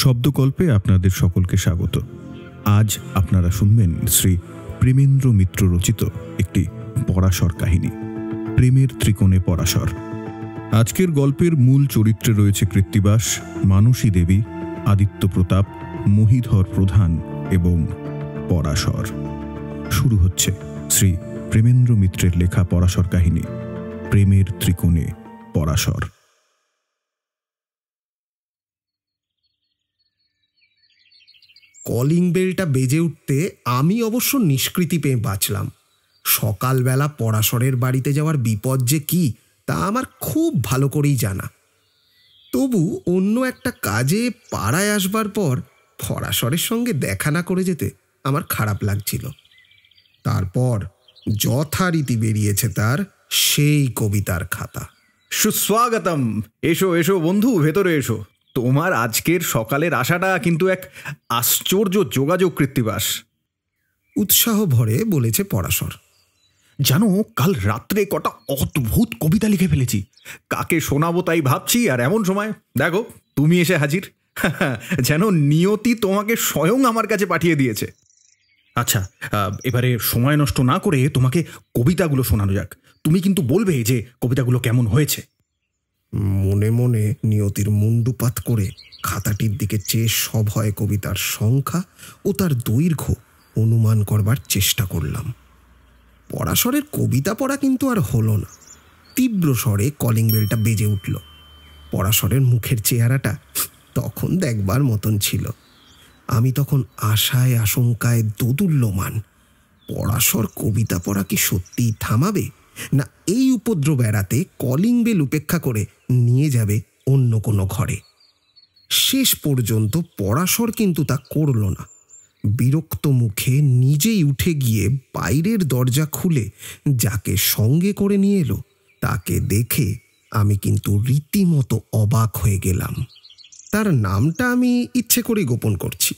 শব্দকল্পে আপনাদের সকলকে স্বাগত। আজ আপনারা শুনবেন শ্রী প্রেমেন্দ্র মিত্র রচিত একটি পরাশর কাহিনী, প্রেমের ত্রিকোণে পরাশর। আজকের গল্পের মূল চরিত্রে রয়েছে কৃত্তিবাস, মানসী দেবী, আদিত্য প্রতাপ, মহিধর প্রধান এবং পরাশর। শুরু হচ্ছে শ্রী প্রেমেন্দ্র মিত্রের লেখা পরাশর কাহিনী, প্রেমের ত্রিকোণে পরাশর। কলিং বেলটা বেজে উঠতে আমি অবশ্য নিষ্কৃতি পেয়ে বাঁচলাম। সকালবেলা পরাশরের বাড়িতে যাওয়ার বিপদ যে কি তা আমার খুব ভালো করেই জানা। তবু অন্য একটা কাজে পাড়ায় আসবার পর পরাশরের সঙ্গে দেখা না করে যেতে আমার খারাপ লাগছিল। তারপর যথারীতি বেরিয়েছে তার সেই কবিতার খাতা। সুস্বাগতম। এসো এসো বন্ধু, ভেতরে এসো। তোমার আজকের সকালের আশাটা কিন্তু এক আশ্চর্য যোগাযোগ, কৃত্তিবাস। উৎসাহ ভরে বলেছে পরাশর। জানো, কাল রাত্রে কটা অদ্ভুত কবিতা লিখে ফেলেছি। কাকে শোনাবো তাই ভাবছি, আর এমন সময় দেখো তুমি এসে হাজির। যেন নিয়তি তোমাকে স্বয়ং আমার কাছে পাঠিয়ে দিয়েছে। আচ্ছা, এবারে সময় নষ্ট না করে তোমাকে কবিতাগুলো শোনানো যাক। তুমি কিন্তু বলবে যে কবিতাগুলো কেমন হয়েছে। মনে মনে নিয়তির মুন্ডুপাত করে খাতাটির দিকে চেয়ে সভয় কবিতার সংখ্যা ও তার দৈর্ঘ্য অনুমান করবার চেষ্টা করলাম। পরাশরের কবিতা পড়া কিন্তু আর হলো না। তীব্র স্বরে কলিং বেলটা বেজে উঠল। পরাশরের মুখের চেহারাটা তখন দেখবার মতন ছিল। আমি তখন আশায় আশঙ্কায় দোদুল্যমান। পরাশর কবিতা পড়া কি সত্যিই থামাবে, না এই উপদ্রব এড়াতে কলিং বেল উপেক্ষা করে নিয়ে যাবে অন্য কোনো ঘরে? শেষ পর্যন্ত পরাশর কিন্তু তা করল না। বিরক্ত মুখে নিজেই উঠে গিয়ে বাইরের দরজা খুলে যাকে সঙ্গে করে নিয়ে এলো তাকে দেখে আমি কিন্তু রীতিমতো অবাক হয়ে গেলাম। তার নামটা আমি ইচ্ছে করে গোপন করছি।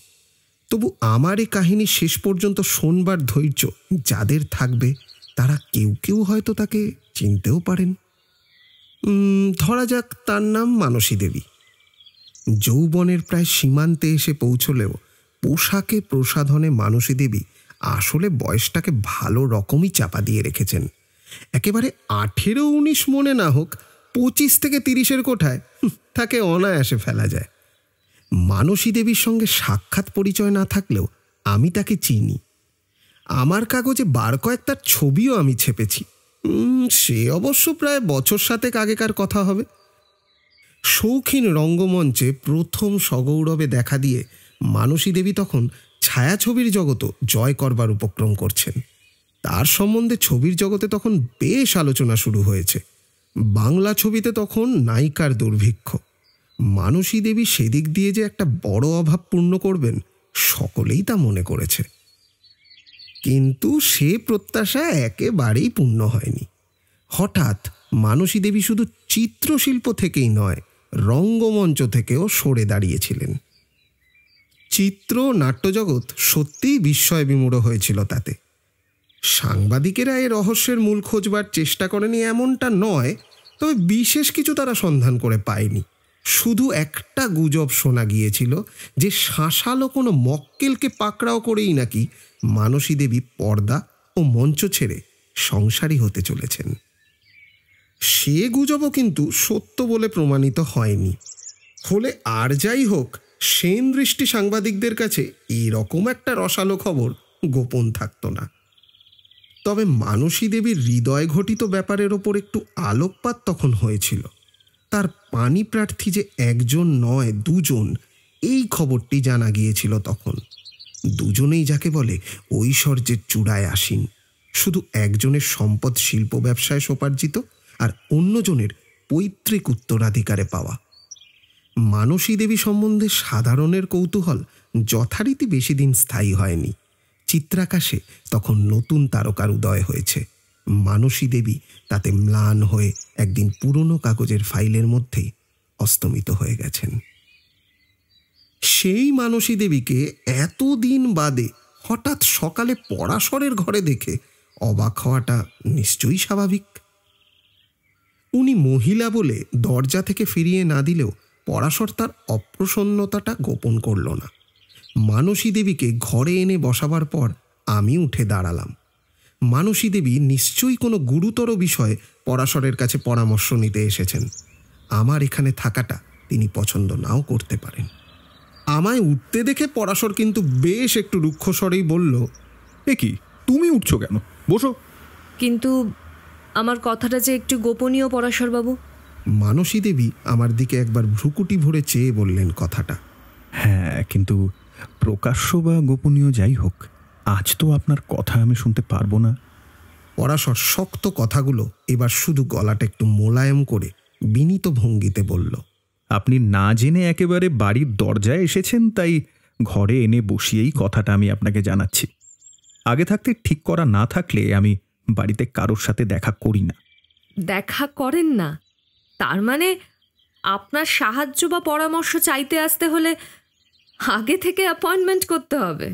তবু আমার এই কাহিনী শেষ পর্যন্ত শোনবার ধৈর্য যাদের থাকবে তারা কেউ কেউ হয়তো তাকে চিনতেও পারেন। ধরা যাক তার নাম মানসী দেবী। যৌবনের প্রায় সীমান্তে এসে পৌঁছলেও পোশাকে প্রসাধনে মানসী দেবী আসলে বয়সটাকে ভালো রকমই চাপা দিয়ে রেখেছেন। একেবারে 18-19 মনে না হোক, 25 থেকে 30-এর কোঠায় তাকে অনায়াসে ফেলা যায়। মানসী দেবীর সঙ্গে সাক্ষাৎ পরিচয় না থাকলেও আমি তাকে চিনি। আমার কাগজে বার কয়েক তার ছবিও আমি ছেপেছি। সে অবশ্য প্রায় বছর 7 আগেকার কথা হবে। শৌখিন রঙ্গমঞ্চে প্রথম সগৌরবে দেখা দিয়ে মানসী দেবী তখন ছায়াছবির জগৎ জয় করবার উপক্রম করছেন। তার সম্বন্ধে ছবির জগতে তখন বেশ আলোচনা শুরু হয়েছে। বাংলা ছবিতে তখন নায়িকার দুর্ভিক্ষ। মানসী দেবী সেদিক দিয়ে যে একটা বড় অভাব পূর্ণ করবেন সকলেই তা মনে করেছে। কিন্তু সে প্রত্যাশা একেবারেই পূর্ণ হয়নি। হঠাৎ মানসী দেবী শুধু চিত্রশিল্প থেকেই নয়, রঙ্গমঞ্চ থেকেও সরে দাঁড়িয়েছিলেন। চিত্র নাট্যজগৎ সত্যিই বিস্ময় বিমূঢ় হয়েছিল তাতে। সাংবাদিকেরা এ রহস্যের মূল খোঁজবার চেষ্টা করেনি এমনটা নয়, তবে বিশেষ কিছু তারা সন্ধান করে পায়নি। শুধু একটা গুজব শোনা গিয়েছিল যে শাঁসালো কোনো মক্কেলকে পাকড়াও করেই নাকি মানসী দেবী পর্দা ও মঞ্চ ছেড়ে সংসারী হতে চলেছেন। সে গুজবও কিন্তু সত্য বলে প্রমাণিত হয়নি। ফলে আর যাই হোক, সেন দৃষ্টি সাংবাদিকদের কাছে এরকম একটা রসালো খবর গোপন থাকতো না। তবে মানসী দেবীর হৃদয় ঘটিত ব্যাপারের ওপর একটু আলোকপাত তখন হয়েছিল। তার পানি প্রার্থী যে একজন নয়, দুজন, এই খবরটি জানা গিয়েছিল তখন। দুজনেই যাকে বলে ঐশ্বর্যের চূড়ায় আসীন। শুধু একজনের সম্পদ শিল্প ব্যবসায় সোপার্জিত, আর অন্যজনের পৈতৃক উত্তরাধিকারে পাওয়া। মানসী দেবী সম্বন্ধে সাধারণের কৌতূহল যথারীতি বেশি দিন স্থায়ী হয়নি। চিত্রাকাশে তখন নতুন তারকার উদয় হয়েছে। মানসী দেবী তাতে ম্লান হয়ে একদিন পুরনো কাগজের ফাইলের মধ্যেই অস্তমিত হয়ে গেছেন। সেই মানসী দেবীকে এতদিন বাদে হঠাৎ সকালে পরাশরের ঘরে দেখে অবাক হওয়াটা নিশ্চয়ই স্বাভাবিক। উনি মহিলা বলে দরজা থেকে ফিরিয়ে না দিলেও পরাশর তার অপ্রসন্নতাটা গোপন করল না। মানসী দেবীকে ঘরে এনে বসাবার পর আমি উঠে দাঁড়ালাম। মানসী দেবী নিশ্চয়ই কোনো গুরুতর বিষয়ে পরাশরের কাছে পরামর্শ নিতে এসেছেন। আমার এখানে থাকাটা তিনি পছন্দ নাও করতে পারেন। আমায় উঠতে দেখে পরাশর কিন্তু বেশ একটু রুক্ষ স্বরেই বলল, এ কি, তুমি উঠছো কেন? বসো। কিন্তু আমার কথাটা যে একটু গোপনীয় পরাশরবাবু। মানসী দেবী আমার দিকে একবার ভ্রুকুটি ভরে চেয়ে বললেন কথাটা। হ্যাঁ, কিন্তু প্রকাশ্য বা গোপনীয় যাই হোক, আজ তো আপনার কথা আমি শুনতে পারবো না। পরাশর শক্ত কথাগুলো এবার শুধু গলাটা একটু মোলায়েম করে বিনীত ভঙ্গিতে বলল, আপনি না জেনে একেবারে বাড়ির দরজায় এসেছেন, তাই ঘরে এনে বসিয়েই কথাটা আমি আপনাকে জানাচ্ছি। আগে থাকতে ঠিক করা না থাকলে আমি বাড়িতে কারোর সাথে দেখা করি না। দেখা করেন না তার মানে আপনার সাহায্য বা পরামর্শ চাইতে আসতে হলে আগে থেকে অ্যাপয়েন্টমেন্ট করতে হবে।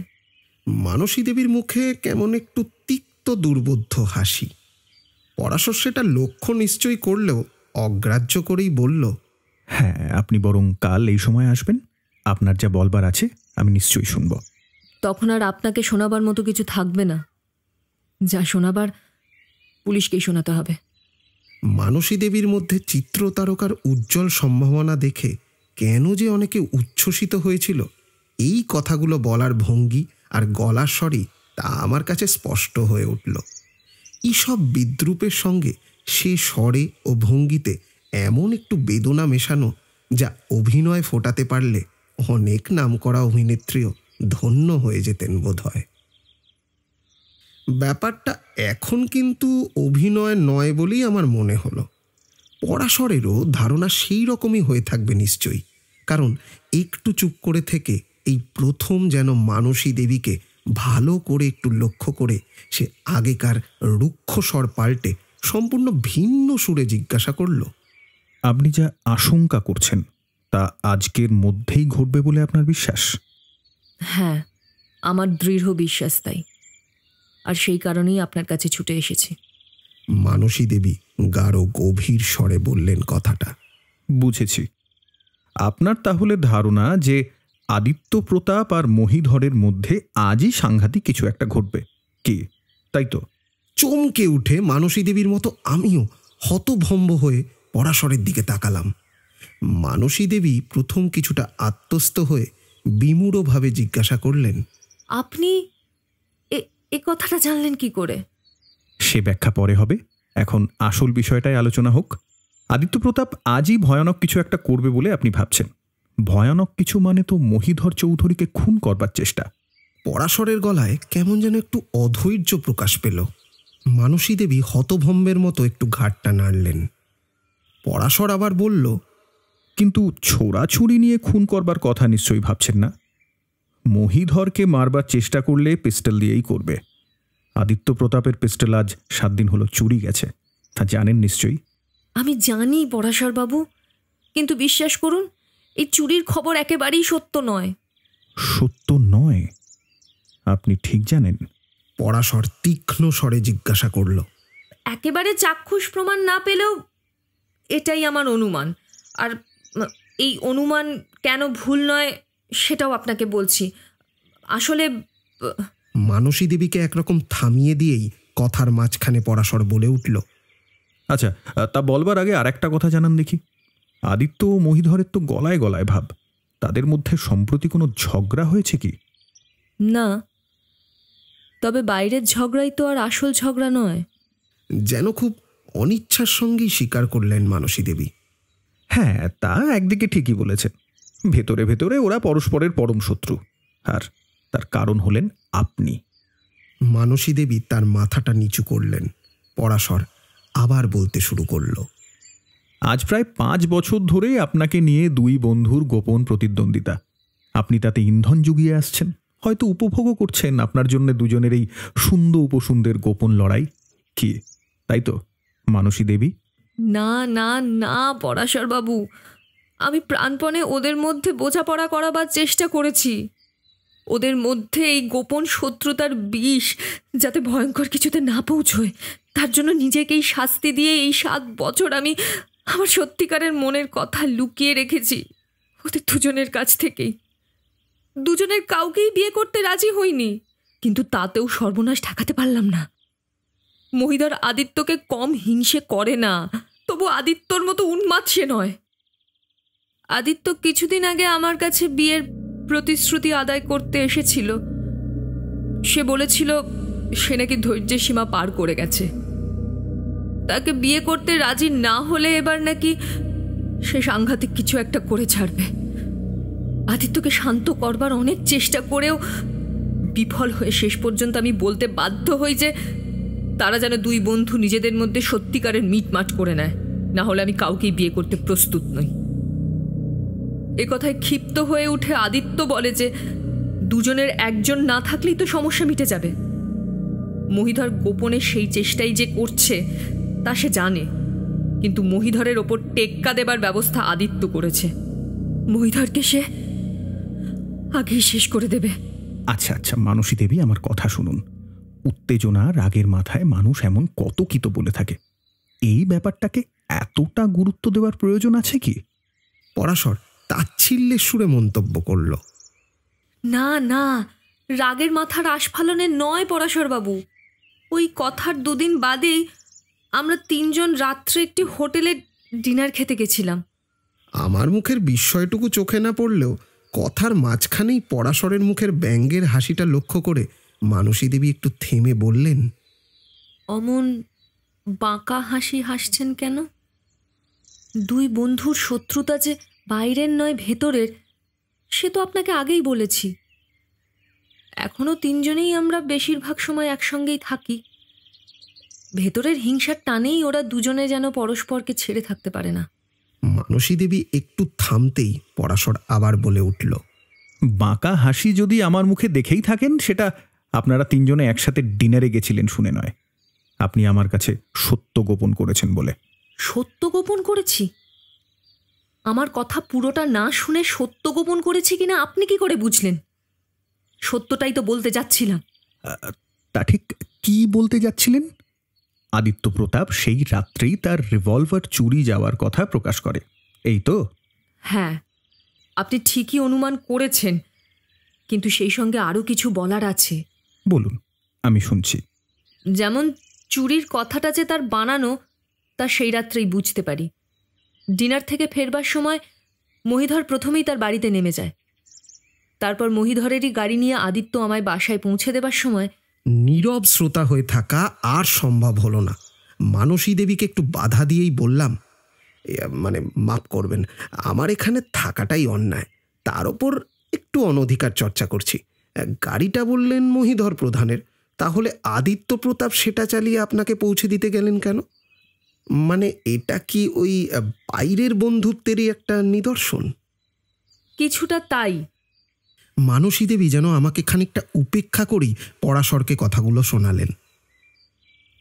মানসী দেবীর মুখে কেমন একটু তিক্ত দুর্বোধ্য হাসি। পরাশর সেটা লক্ষ্য নিশ্চয়ই করলেও অগ্রাহ্য করেই বলল, হ্যাঁ, আপনি বরং কাল এই সময় আসবেন। আপনার যা বলবার আছে আমি নিশ্চয়ই শুনব। তখন আর আপনাকে শোনাবার মতো কিছু থাকবে না। যা শোনাবার পুলিশকেই শোনাতে হবে। মানসী দেবীর মধ্যে চিত্রতারকার উজ্জ্বল সম্ভাবনা দেখে কেন যে অনেকে উচ্ছ্বসিত হয়েছিল, এই কথাগুলো বলার ভঙ্গি আর গলার স্বরই তা আমার কাছে স্পষ্ট হয়ে উঠল। এইসব বিদ্রূপের সঙ্গে সে স্বরে ও ভঙ্গিতে এমন একটু বেদনা মেশানো, যা অভিনয় ফোটাতে পারলে অনেক নামকরা অভিনেত্রীও ধন্য হয়ে যেতেন বোধ হয়। ব্যাপারটা এখন কিন্তু অভিনয় নয় বলেই আমার মনে হলো। পরাশরেরও ধারণা সেই রকমই হয়ে থাকবে নিশ্চয়ই, কারণ একটু চুপ করে থেকে এই প্রথম যেন মানসী দেবীকে ভালো করে একটু লক্ষ্য করে সে আগেকার রুক্ষ স্বর পাল্টে সম্পূর্ণ ভিন্ন সুরে জিজ্ঞাসা করল, আপনি যা আশঙ্কা করছেন তা আজকের মধ্যেই ঘটবে বলে আপনার বিশ্বাস? হ্যাঁ, আমার দৃঢ় বিশ্বাস তাই, আর সেই কারণেই আপনার কাছে ছুটে এসেছি। মানসী দেবী গাঢ় গভীর স্বরে বললেন কথাটা। বুঝেছি। আপনার তাহলে ধারণা যে আদিত্য প্রতাপ আর মহীধরের মধ্যে আজই সাংঘাতিক কিছু একটা ঘটবে, কি তাই তো? চমকে উঠে মানসী দেবীর মতো আমিও হতভম্ব হয়ে পরাশরের দিকে তাকালাম। মানসী দেবী প্রথম কিছুটা আত্মস্থ হয়ে বিমূঢ়ভাবে জিজ্ঞাসা করলেন, আপনি এ কথাটা জানলেন কি করে? সে ব্যাখ্যা পরে হবে, এখন আসল বিষয়টাই আলোচনা হোক। আদিত্য প্রতাপ আজই ভয়ানক কিছু একটা করবে বলে আপনি ভাবছেন। ভয়ানক কিছু মানে তো মহীধর চৌধুরীকে খুন করবার চেষ্টা। পরাশরের গলায় কেমন যেন একটু অধৈর্য প্রকাশ পেল। মানসী দেবী হতভম্বের মতো একটু ঘাড়টা নাড়লেন। পরাশর আবার বলল, কিন্তু ছোড়াছুরি নিয়ে খুন করবার কথা নিশ্চয়ই ভাবছেন না। মহীধরকে মারবার চেষ্টা করলে পিস্টল দিয়েই করবে। আদিত্য প্রতাপের পিস্টল আজ 7 দিন হলো চুরি গেছে, তা জানেন নিশ্চয়ই। আমি জানি পরাশরবাবু, কিন্তু বিশ্বাস করুন, এই চুরির খবর একেবারেই সত্য নয়। সত্য নয়? আপনি ঠিক জানেন? পরাশর তীক্ষ্ণ স্বরে জিজ্ঞাসা করল। একেবারে চাক্ষুষ প্রমাণ না পেলেও এটাই আমার অনুমান, আর এই অনুমান কেন ভুল নয় সেটাও আপনাকে বলছি। আসলে মানসী দেবীকে একরকম থামিয়ে দিয়েই কথার মাঝখানে পরাশর বলে উঠল, আচ্ছা, তা বলবার আগে আর একটা কথা জানান দেখি। আদিত্য ও মহীধরের তো গলায় গলায় ভাব, তাদের মধ্যে সম্প্রতি কোনো ঝগড়া হয়েছে কি? না, তবে বাইরের ঝগড়াই তো আর আসল ঝগড়া নয়। যেন খুব অনিচ্ছার সঙ্গেই স্বীকার করলেন মানসী দেবী। হ্যাঁ, তা একদিকে ঠিকই বলেছেন। ভেতরে ভেতরে ওরা পরস্পরের পরম শত্রু, আর তার কারণ হলেন আপনি। মানসী দেবী তার মাথাটা নিচু করলেন। পরাশর আবার বলতে শুরু করল, আজ প্রায় 5 বছর ধরে আপনাকে নিয়ে 2 বন্ধুর গোপন প্রতিদ্বন্দ্বিতা। আপনি তাতে ইন্ধন জুগিয়ে আসছেন, হয়তো উপভোগও করছেন আপনার জন্য দুজনের এই সুন্দর উপসুন্দের গোপন লড়াই। কি তাই তো মানসী দেবী? না না না পরাশরবাবু, আমি প্রাণপণে ওদের মধ্যে বোঝাপড়া করাবার চেষ্টা করেছি। ওদের মধ্যে এই গোপন শত্রুতার বিষ যাতে ভয়ঙ্কর কিছুতে না পৌঁছয়, তার জন্য নিজেকেই শাস্তি দিয়ে এই 7 বছর আমি আমার সত্যিকারের মনের কথা লুকিয়ে রেখেছি। ওদের দুজনের কাছ থেকেই। দুজনের কাউকেই বিয়ে করতে রাজি হইনি, কিন্তু তাতেও সর্বনাশ ঠেকাতে পারলাম না। মহিধর আদিত্যকে কম হিংসে করে না, তবু আদিত্যর মতো উন্মাদ সে নয়। আদিত্য কিছুদিন আগে আমার কাছে বিয়ের প্রতিশ্রুতি আদায় করতে এসেছিল। সে বলেছিল সে নাকি ধৈর্যের সীমা পার করে গেছে। তাকে বিয়ে করতে রাজি না হলে এবার নাকি সে সাংঘাতিক কিছু একটা করে ছাড়বে। আদিত্যকে শান্ত করবার অনেক চেষ্টা করেও বিফল হয়ে শেষ পর্যন্ত আমি বলতে বাধ্য হই যে তারা যেন দুই বন্ধু নিজেদের মধ্যে সত্যিকারের মিটমাট করে নেয়, না হলে আমি কাউকেই বিয়ে করতে প্রস্তুত নই। এ কথায় ক্ষিপ্ত হয়ে উঠে আদিত্য বলে যে দুজনের একজন না থাকলেই তো সমস্যা মিটে যাবে। মহিধর গোপনে সেই চেষ্টাই যে করছে তা সে জানে, কিন্তু মহিধরের ওপর টেক্কা দেবার ব্যবস্থা আদিত্য করেছে। মহিধরকে সে আগেই শেষ করে দেবে। আচ্ছা আচ্ছা মানসী দেবী, আমার কথা শুনুন। উত্তেজনা, রাগের মাথায় মানুষ এমন কত কি তো বলে থাকে। এই ব্যাপারটাকে এতটা গুরুত্ব দেওয়ার প্রয়োজন আছে কি? পরাশর তাচ্ছিল্যের সুরে মন্তব্য করল। না না, রাগের মাথার আস্ফালনে নয় পরাশরবাবু। ওই কথার দুদিন বাদেই আমরা তিনজন রাত্রে একটি হোটেলে ডিনার খেতে গেছিলাম। আমার মুখের বিস্ময়টুকু চোখে না পড়লেও কথার মাঝখানেই পরাশরের মুখের ব্যঙ্গের হাসিটা লক্ষ্য করে মানসী দেবী একটু থেমে বললেন, অমন বাঁকা হাসি হাসছেন কেন? দুই বন্ধুর শত্রুতা যে বাইরের নয় ভেতরের, সে তো আপনাকে আগেই বলেছি। এখনো তিনজনেই আমরা বেশিরভাগ সময় একসঙ্গেই থাকি। ভেতরের হিংসার টানেই ওরা দুজনে যেন পরস্পরকে ছেড়ে থাকতে পারে না। মানসী দেবী একটু থামতেই পরাশর আবার বলে উঠল, বাঁকা হাসি যদি আমার মুখে দেখেই থাকেন, সেটা আপনারা তিনজনে একসাথে ডিনারে গেছিলেন শুনে নয়, আপনি আমার কাছে সত্য গোপন করেছেন বলে। সত্য গোপন করেছি? আমার কথা পুরোটা না শুনে সত্য গোপন করেছি কিনা আপনি কি করে বুঝলেন? সত্যটাই তো বলতে যাচ্ছিলাম। তা ঠিক কি বলতে যাচ্ছিলেন? আদিত্য প্রতাপ সেই রাত্রেই তার রিভলভার চুরি যাওয়ার কথা প্রকাশ করে, এই তো? হ্যাঁ, আপনি ঠিকই অনুমান করেছেন, কিন্তু সেই সঙ্গে আরও কিছু বলার আছে। বলুন, আমি শুনছি। যেমন চুরির কথাটা যে তার বানানো, তা সেই রাত্রেই বুঝতে পারি। ডিনার থেকে ফেরবার সময় মহিধর প্রথমেই তার বাড়িতে নেমে যায়। তারপর মহিধরেরই গাড়ি নিয়ে আদিত্য আমায় বাসায় পৌঁছে দেবার সময় নীরব শ্রোতা হয়ে থাকা আর সম্ভব হলো না। মানসী দেবীকে একটু বাধা দিয়েই বললাম, মাপ করবেন, আমার এখানে থাকাটাই অন্যায়, তার ওপর একটু অনধিকার চর্চা করছি। গাড়িটা বললেন মহিধর প্রধানের, তাহলে আদিত্য প্রতাপ সেটা চালিয়ে আপনাকে পৌঁছে দিতে গেলেন কেন? এটা কি ওই বাইরের বন্ধুত্বেরই একটা নিদর্শন? কিছুটা তাই। মানসী দেবী যেন আমাকে খানিকটা উপেক্ষা করেই পরাশরকে কথাগুলো শোনালেন।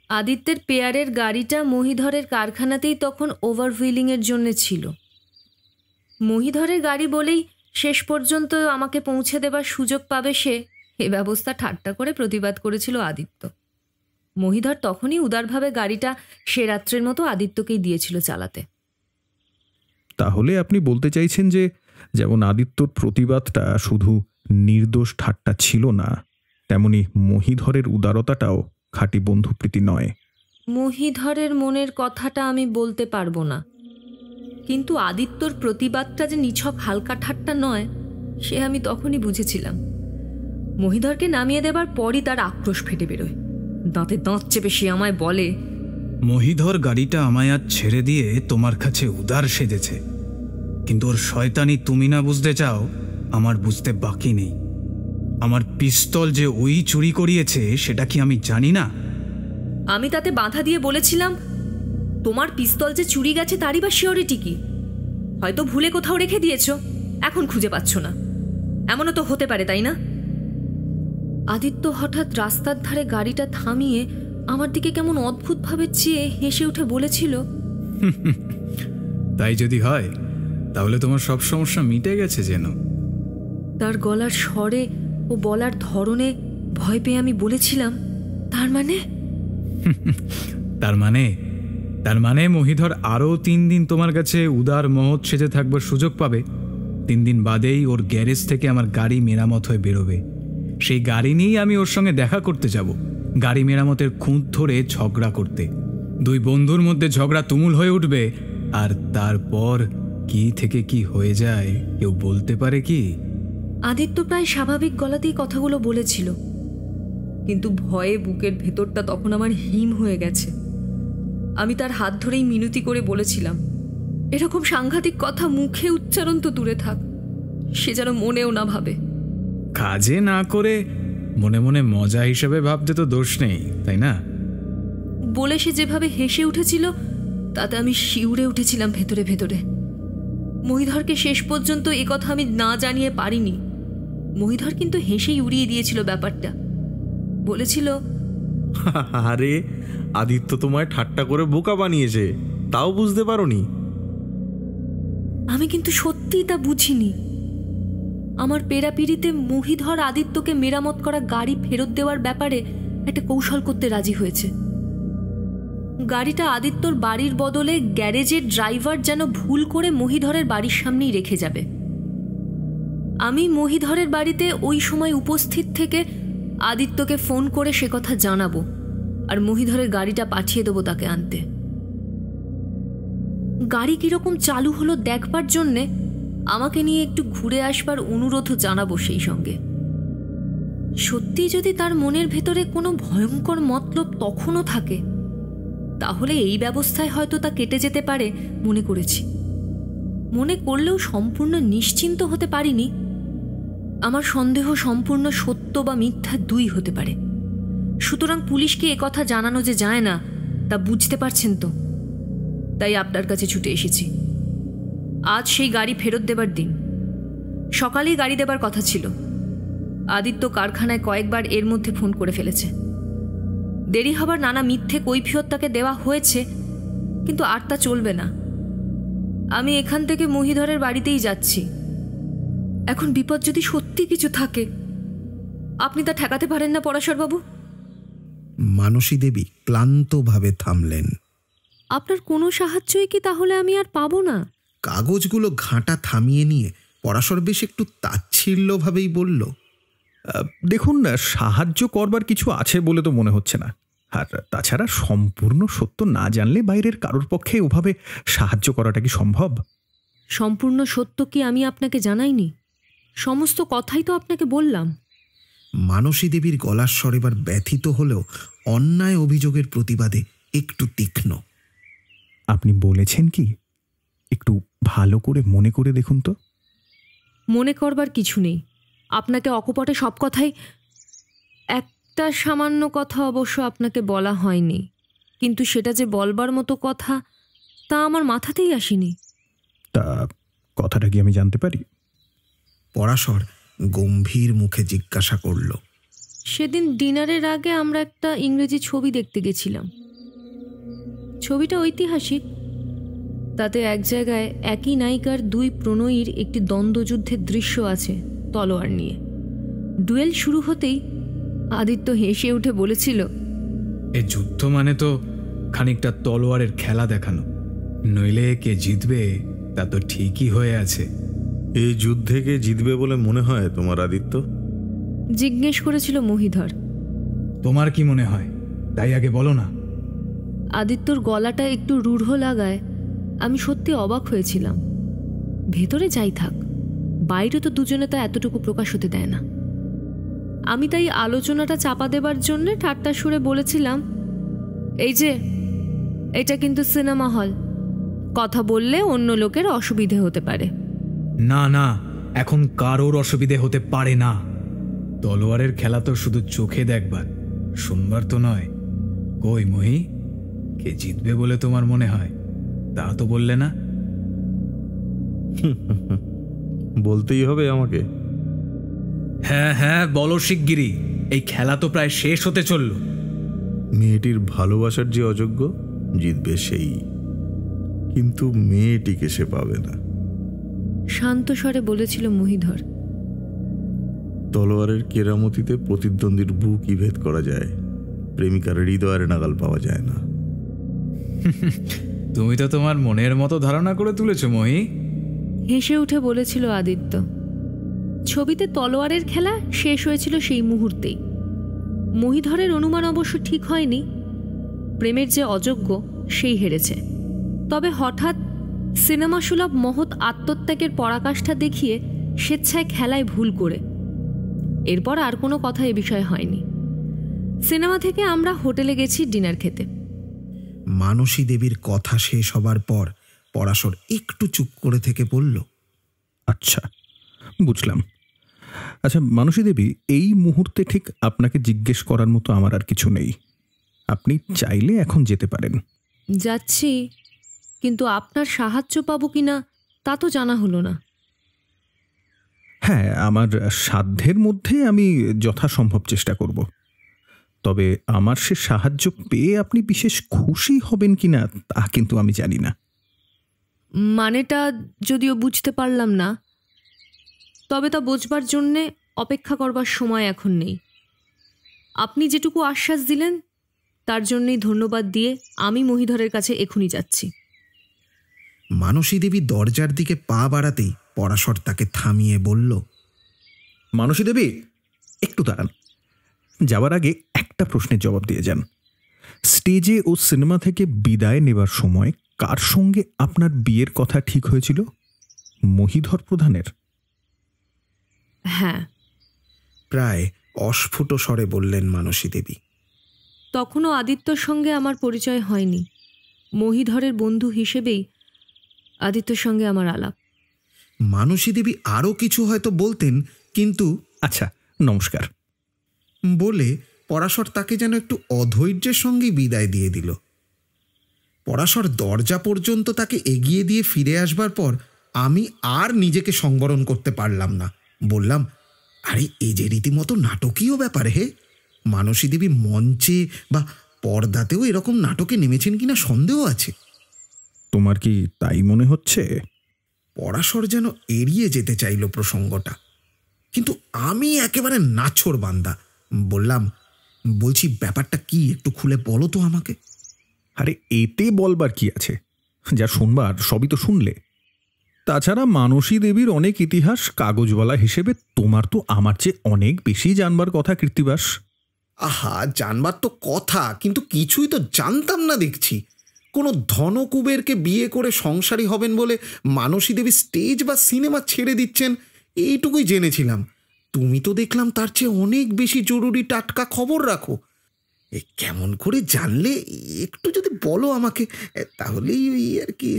আদিত্যের পেয়ারের গাড়িটা মহিধরের কারখানাতেই তখন ওভারহুইলিংয়ের জন্য ছিল। মহিধরের গাড়ি বলেই শেষ পর্যন্ত আমাকে পৌঁছে দেবার সুযোগ পাবে সে, এ ব্যবস্থা ঠাট্টা করে প্রতিবাদ করেছিল আদিত্য। মহিধর তখনই উদারভাবে গাড়িটা সে রাত্রের মতো আদিত্যকেই দিয়েছিল চালাতে। তাহলে আপনি বলতে চাইছেন যে যেমন আদিত্যর প্রতিবাদটা শুধু নির্দোষ ঠাট্টা ছিল না, তেমনি মহিধরের উদারতাটাও খাঁটি বন্ধুপ্রীতি নয়। মহিধরের মনের কথাটা আমি বলতে পারবো না, কিন্তু আদিত্যর প্রতিবাদটা যে নিছক হালকা ঠাট্টা নয় সে আমি তখনই বুঝেছিলাম। মহিধরকে নামিয়ে দেবার পরই তার আক্রোশ ফেটে বেরোয়। দাঁতে দাঁত চেপে সে আমায় বলে, মহিধর গাড়িটা আমায় আজ ছেড়ে দিয়ে তোমার কাছে উদার সেজেছে, কিন্তু ওর শয়তানি তুমি না বুঝতে চাও, আমার বুঝতে বাকি নেই। আমার পিস্তল যে ওই চুরি করিয়েছে সেটা কি আমি জানি না? আমি তাতে বাধা দিয়ে বলেছিলাম, তোমার পিস্তল যে চুরি গেছে তারই বা শিওরিটি কি? হয়তো ভুলে কোথাও রেখে দিয়েছ, এখন খুঁজে পাচ্ছ না, এমনও তো হতে পারে, তাই না? আদিত্য হঠাৎ রাস্তার ধারে গাড়িটা থামিয়ে আমার দিকে কেমন অদ্ভুতভাবে চেয়ে হেসে উঠে বলেছিল, তাই যদি হয় তাহলে তোমার সব সমস্যা মিটে গেছে যেন। তার গলার স্বরে ও বলার ধরনে ভয় পেয়ে আমি বলেছিলাম, তার মানে? তার মানে মহিধর আরও 3 দিন তোমার কাছে উদার মহৎ সেজে থাকবার সুযোগ পাবে, 3 দিন বাদেই ওর গ্যারেজ থেকে আমার গাড়ি মেরামত হয়ে বেরোবে। সেই গাড়ি নিয়েই আমি ওর সঙ্গে দেখা করতে যাব, গাড়ি মেরামতের খুঁত ধরে ঝগড়া করতে। 2 বন্ধুর মধ্যে ঝগড়া তুমুল হয়ে উঠবে, আর তারপর কি থেকে কি হয়ে যায় কেউ বলতে পারে কি? আদিত্য প্রায় স্বাভাবিক গলাতেই কথাগুলো বলেছিল, কিন্তু ভয়ে বুকের ভেতরটা তখন আমার হিম হয়ে গেছে। আমি তার হাত ধরেই মিনতি করে বলেছিলাম, এরকম সাংঘাতিক কথা মুখে উচ্চারণ তো দূরে থাক, সে যেন মনেও না ভাবে। কাজে না করে মনে মনে মজা হিসেবে ভাবতে তো দোষ নেই, তাই না? বলে সে যেভাবে হেসে উঠেছিল তাতে আমি শিউরে উঠেছিলাম ভেতরে ভেতরে। মহিধরকে শেষ পর্যন্ত এ কথা আমি না জানিয়ে পারিনি। মহিধর কিন্তু হেসেই উড়িয়ে দিয়েছিল ব্যাপারটা, বলেছিল, আরে আদিত্য তোমায় ঠাট্টা করে বোকা বানিয়েছে, তাও বুঝতে পারোনি? আমি কিন্তু সত্যিই তা বুঝিনি। আমার পেরাপিড়িতে মহিধর আদিত্যকে মেরামত করা গাড়ি ফেরত দেওয়ার ব্যাপারে একটা কৌশল করতে রাজি হয়েছে। গাড়িটা আদিত্যর বাড়ির বদলে গ্যারেজের ড্রাইভার যেন ভুল করে মহিধরের বাড়ির সামনেই রেখে যাবে। আমি মহিধরের বাড়িতে ওই সময় উপস্থিত থেকে আদিত্যকে ফোন করে সে কথা জানাবো, আর মহিধরের গাড়িটা পাঠিয়ে দেবো তাকে আনতে। গাড়ি কিরকম চালু হলো দেখবার জন্যে আমাকে নিয়ে একটু ঘুরে আসবার অনুরোধও জানাবো সেই সঙ্গে। সত্যি যদি তার মনের ভেতরে কোনো ভয়ঙ্কর মতলব তখনও থাকে, তাহলে এই ব্যবস্থায় হয়তো তা কেটে যেতে পারে মনে করেছি। মনে করলেও সম্পূর্ণ নিশ্চিন্ত হতে পারিনি। আমার সন্দেহ সম্পূর্ণ সত্য বা মিথ্যা 2 হতে পারে। সুতরাং পুলিশকে একথা জানানো যে যায় না তা বুঝতে পারছেন তো। তাই আপনার কাছে ছুটে এসেছি। আজ সেই গাড়ি ফেরত দেবার দিন। সকালেই গাড়ি দেবার কথা ছিল। আদিত্য কারখানায় কয়েকবার এর মধ্যে ফোন করে ফেলেছে। দেরি হবার নানা মিথ্যে কৈফিয়ত তাকে দেওয়া হয়েছে, কিন্তু আর তা চলবে না। আমি এখান থেকে মহিধরের বাড়িতেই যাচ্ছি। এখন বিপদ যদি সত্যি কিছু থাকে, আপনি তা ঠেকাতে পারেন না পরাশরবাবু? মানসী দেবী ক্লান্তভাবে থামলেন। আপনার কোনো সাহায্যই কি তাহলে আমি আর পাবো না? কাগজগুলো ঘাঁটা থামিয়ে নিয়ে পরাশর বেশ একটু তাচ্ছিল্যভাবেই বলল, দেখুন, সাহায্য করবার কিছু আছে বলে তো মনে হচ্ছে না। আর তাছাড়া সম্পূর্ণ সত্য না জানলে বাইরের কারোর পক্ষে ওভাবে সাহায্য করাটা কি সম্ভব? সম্পূর্ণ সত্য কি আমি আপনাকে জানাইনি? সমস্ত কথাই তো আপনাকে বললাম। মানসী দেবীর গলার স্বর এবার ব্যথিত হলেও অন্যায় অভিযোগের প্রতিবাদে একটু তীক্ষ্ণ। আপনি বলেছেন কি? একটু ভালো করে মনে করে দেখুন তো। মনে করবার কিছু নেই। আপনাকে অকপটে সব কথাই। একটা সামান্য কথা অবশ্য আপনাকে বলা হয়নি, কিন্তু সেটা যে বলবার মতো কথা তা আমার মাথাতেই আসেনি। তা কথাটা কি আমি জানতে পারি? পরাশর গম্ভীর মুখে জিজ্ঞাসা করল। সেদিন ডিনারের আগে আমরা একটা ইংরেজি ছবি দেখতে গেছিলাম। ছবিটা ঐতিহাসিক। তাতে এক জায়গায় একই নায়িকার 2 প্রণয়ীর একটি দ্বন্দ্বযুদ্ধের দৃশ্য আছে তলোয়ার নিয়ে। ডুয়েল শুরু হতেই আদিত্য হেসে উঠে বলেছিল, এ যুদ্ধ মানে তো খানিকটা তলোয়ারের খেলা দেখানো, নইলে কে জিতবে তা তো ঠিকই হয়ে আছে। এই যুদ্ধে কে জিতবে বলে মনে হয় তোমার আদিত্য? জিজ্ঞেস করেছিল মহিধর। তোমার কি মনে হয় তাই আগে বলো না। আদিত্যর গলাটা একটু রূঢ় লাগায় আমি সত্যি অবাক হয়েছিলাম। ভেতরে যাই থাক, বাইরে তো দুজনে তা এতটুকু প্রকাশ হতে দেয় না। আমি তাই আলোচনাটা চাপা দেবার জন্য ঠাট্টা সুরে বলেছিলাম, এই যে এটা কিন্তু সিনেমা হল, কথা বললে অন্য লোকের অসুবিধে হতে পারে। না না, এখন কারোর অসুবিধে হতে পারে না। তলোয়ারের খেলা তো শুধু চোখে দেখবার, শুনবার তো নয়। কই মহি, কে জিতবে বলে তোমার মনে হয় তা তো বললে না। বলতেই হবে আমাকে? হ্যাঁ হ্যাঁ বলো শিগগিরই, এই খেলা তো প্রায় শেষ হতে চলল। মেয়েটির ভালোবাসার যে অযোগ্য জিতবে সেই, কিন্তু মেয়েটিকে সে পাবে না। শান্ত স্বরে বলেছিল মহিধর। তলোয়ারের কেরামতিতে প্রতিদ্বন্দ্বীর বুকই ভেদ করা যায়, প্রেমিকার হৃদয়ের নাগাল পাওয়া যায় না। তুমি তো তোমার মনের মতো ধারণা করে তুলেছ মহি। হেসে উঠে বলেছিল আদিত্য। ছবিতে তলোয়ারের খেলা শেষ হয়েছিল সেই মুহূর্তেই। মহিধরের অনুমান অবশ্য ঠিক হয়নি, প্রেমের যে অযোগ্য সেই হেরেছে। তবে হঠাৎ সিনেমা সুলভ মহৎ আত্মত্যাগের পরাকাষ্ঠা দেখিয়ে স্বেচ্ছায় খেলায় ভুল করে এরপর আর কোনো কথা এ বিষয়ে হয়নি। সিনেমা থেকে আমরা হোটেলে গেছি ডিনার খেতে। মানসী দেবীর কথা শেষ হবার পর পরাশর একটু চুপ করে থেকে বলল, আচ্ছা, বুঝলাম। আচ্ছা মানসী দেবী, এই মুহূর্তে ঠিক আপনাকে জিজ্ঞেস করার মতো আমার আর কিছু নেই। আপনি চাইলে এখন যেতে পারেন। যাচ্ছি, কিন্তু আপনার সাহায্য পাবো কিনা তা তো জানা হলো না। হ্যাঁ, আমার সাধ্যের মধ্যে আমি যথাসম্ভব চেষ্টা করব। তবে আমার সে সাহায্য পেয়ে আপনি বিশেষ খুশি হবেন কিনা তা কিন্তু আমি জানি না। মানেটা যদিও বুঝতে পারলাম না, তবে তা বোঝবার জন্যে অপেক্ষা করবার সময় এখন নেই। আপনি যেটুকু আশ্বাস দিলেন তার জন্যই ধন্যবাদ দিয়ে আমি মহিধরের কাছে এখনই যাচ্ছি। মানসী দেবী দরজার দিকে পা বাড়াতেই পরাশর তাকে থামিয়ে বলল, মানসী দেবী, একটু দাঁড়ান। যাওয়ার আগে একটা প্রশ্নের জবাব দিয়ে যান। স্টেজে ও সিনেমা থেকে বিদায় নেবার সময় কার সঙ্গে আপনার বিয়ের কথা ঠিক হয়েছিল? মহিধর প্রধানের? হ্যাঁ। প্রায় অস্ফুট স্বরে বললেন মানসী দেবী। তখনও আদিত্যর সঙ্গে আমার পরিচয় হয়নি। মহিধরের বন্ধু হিসেবেই আদিত্যর সঙ্গে আমার আলাপ। মানসী দেবী আরও কিছু হয়তো বলতেন, কিন্তু আচ্ছা, নমস্কার বলে পরাশর তাকে যেন একটু অধৈর্যের সঙ্গেই বিদায় দিয়ে দিল। পরাশর দরজা পর্যন্ত তাকে এগিয়ে দিয়ে ফিরে আসবার পর আমি আর নিজেকে সংবরণ করতে পারলাম না। বললাম, আরে এ যে রীতিমতো নাটকীয় ব্যাপার হে। মানসী দেবী মঞ্চে বা পর্দাতেও এরকম নাটকে নেমেছেন কিনা সন্দেহ আছে। তোমার কি তাই মনে হচ্ছে? পরাশর যেন এড়িয়ে যেতে চাইল প্রসঙ্গটা, কিন্তু আমি একেবারে নাছোড় বান্দা। বললাম, বলছি ব্যাপারটা কি, একটু খুলে বলো তো আমাকে। আরে এতে বলবার কি আছে? যা শুনবার সবই তো শুনলে। তাছাড়া মানসী দেবীর অনেক ইতিহাস, কাগজওয়ালা হিসেবে তোমার তো আমার চেয়ে অনেক বেশি জানবার কথা কৃত্তিবাস। আহা, জানবার তো কথা, কিন্তু কিছুই তো জানতাম না দেখছি। কোনো ধনকুবেরকে বিয়ে করে সংসারী হবেন বলে মানসী দেবী স্টেজ বা সিনেমা ছেড়ে দিচ্ছেন, এইটুকুই জেনেছিলাম। তুমি তো দেখলাম তার চেয়ে অনেক বেশি জরুরি টাটকা খবর রাখো। এ কেমন করে জানলে, একটু যদি বলো আমাকে, তাহলেই ওই আর কি।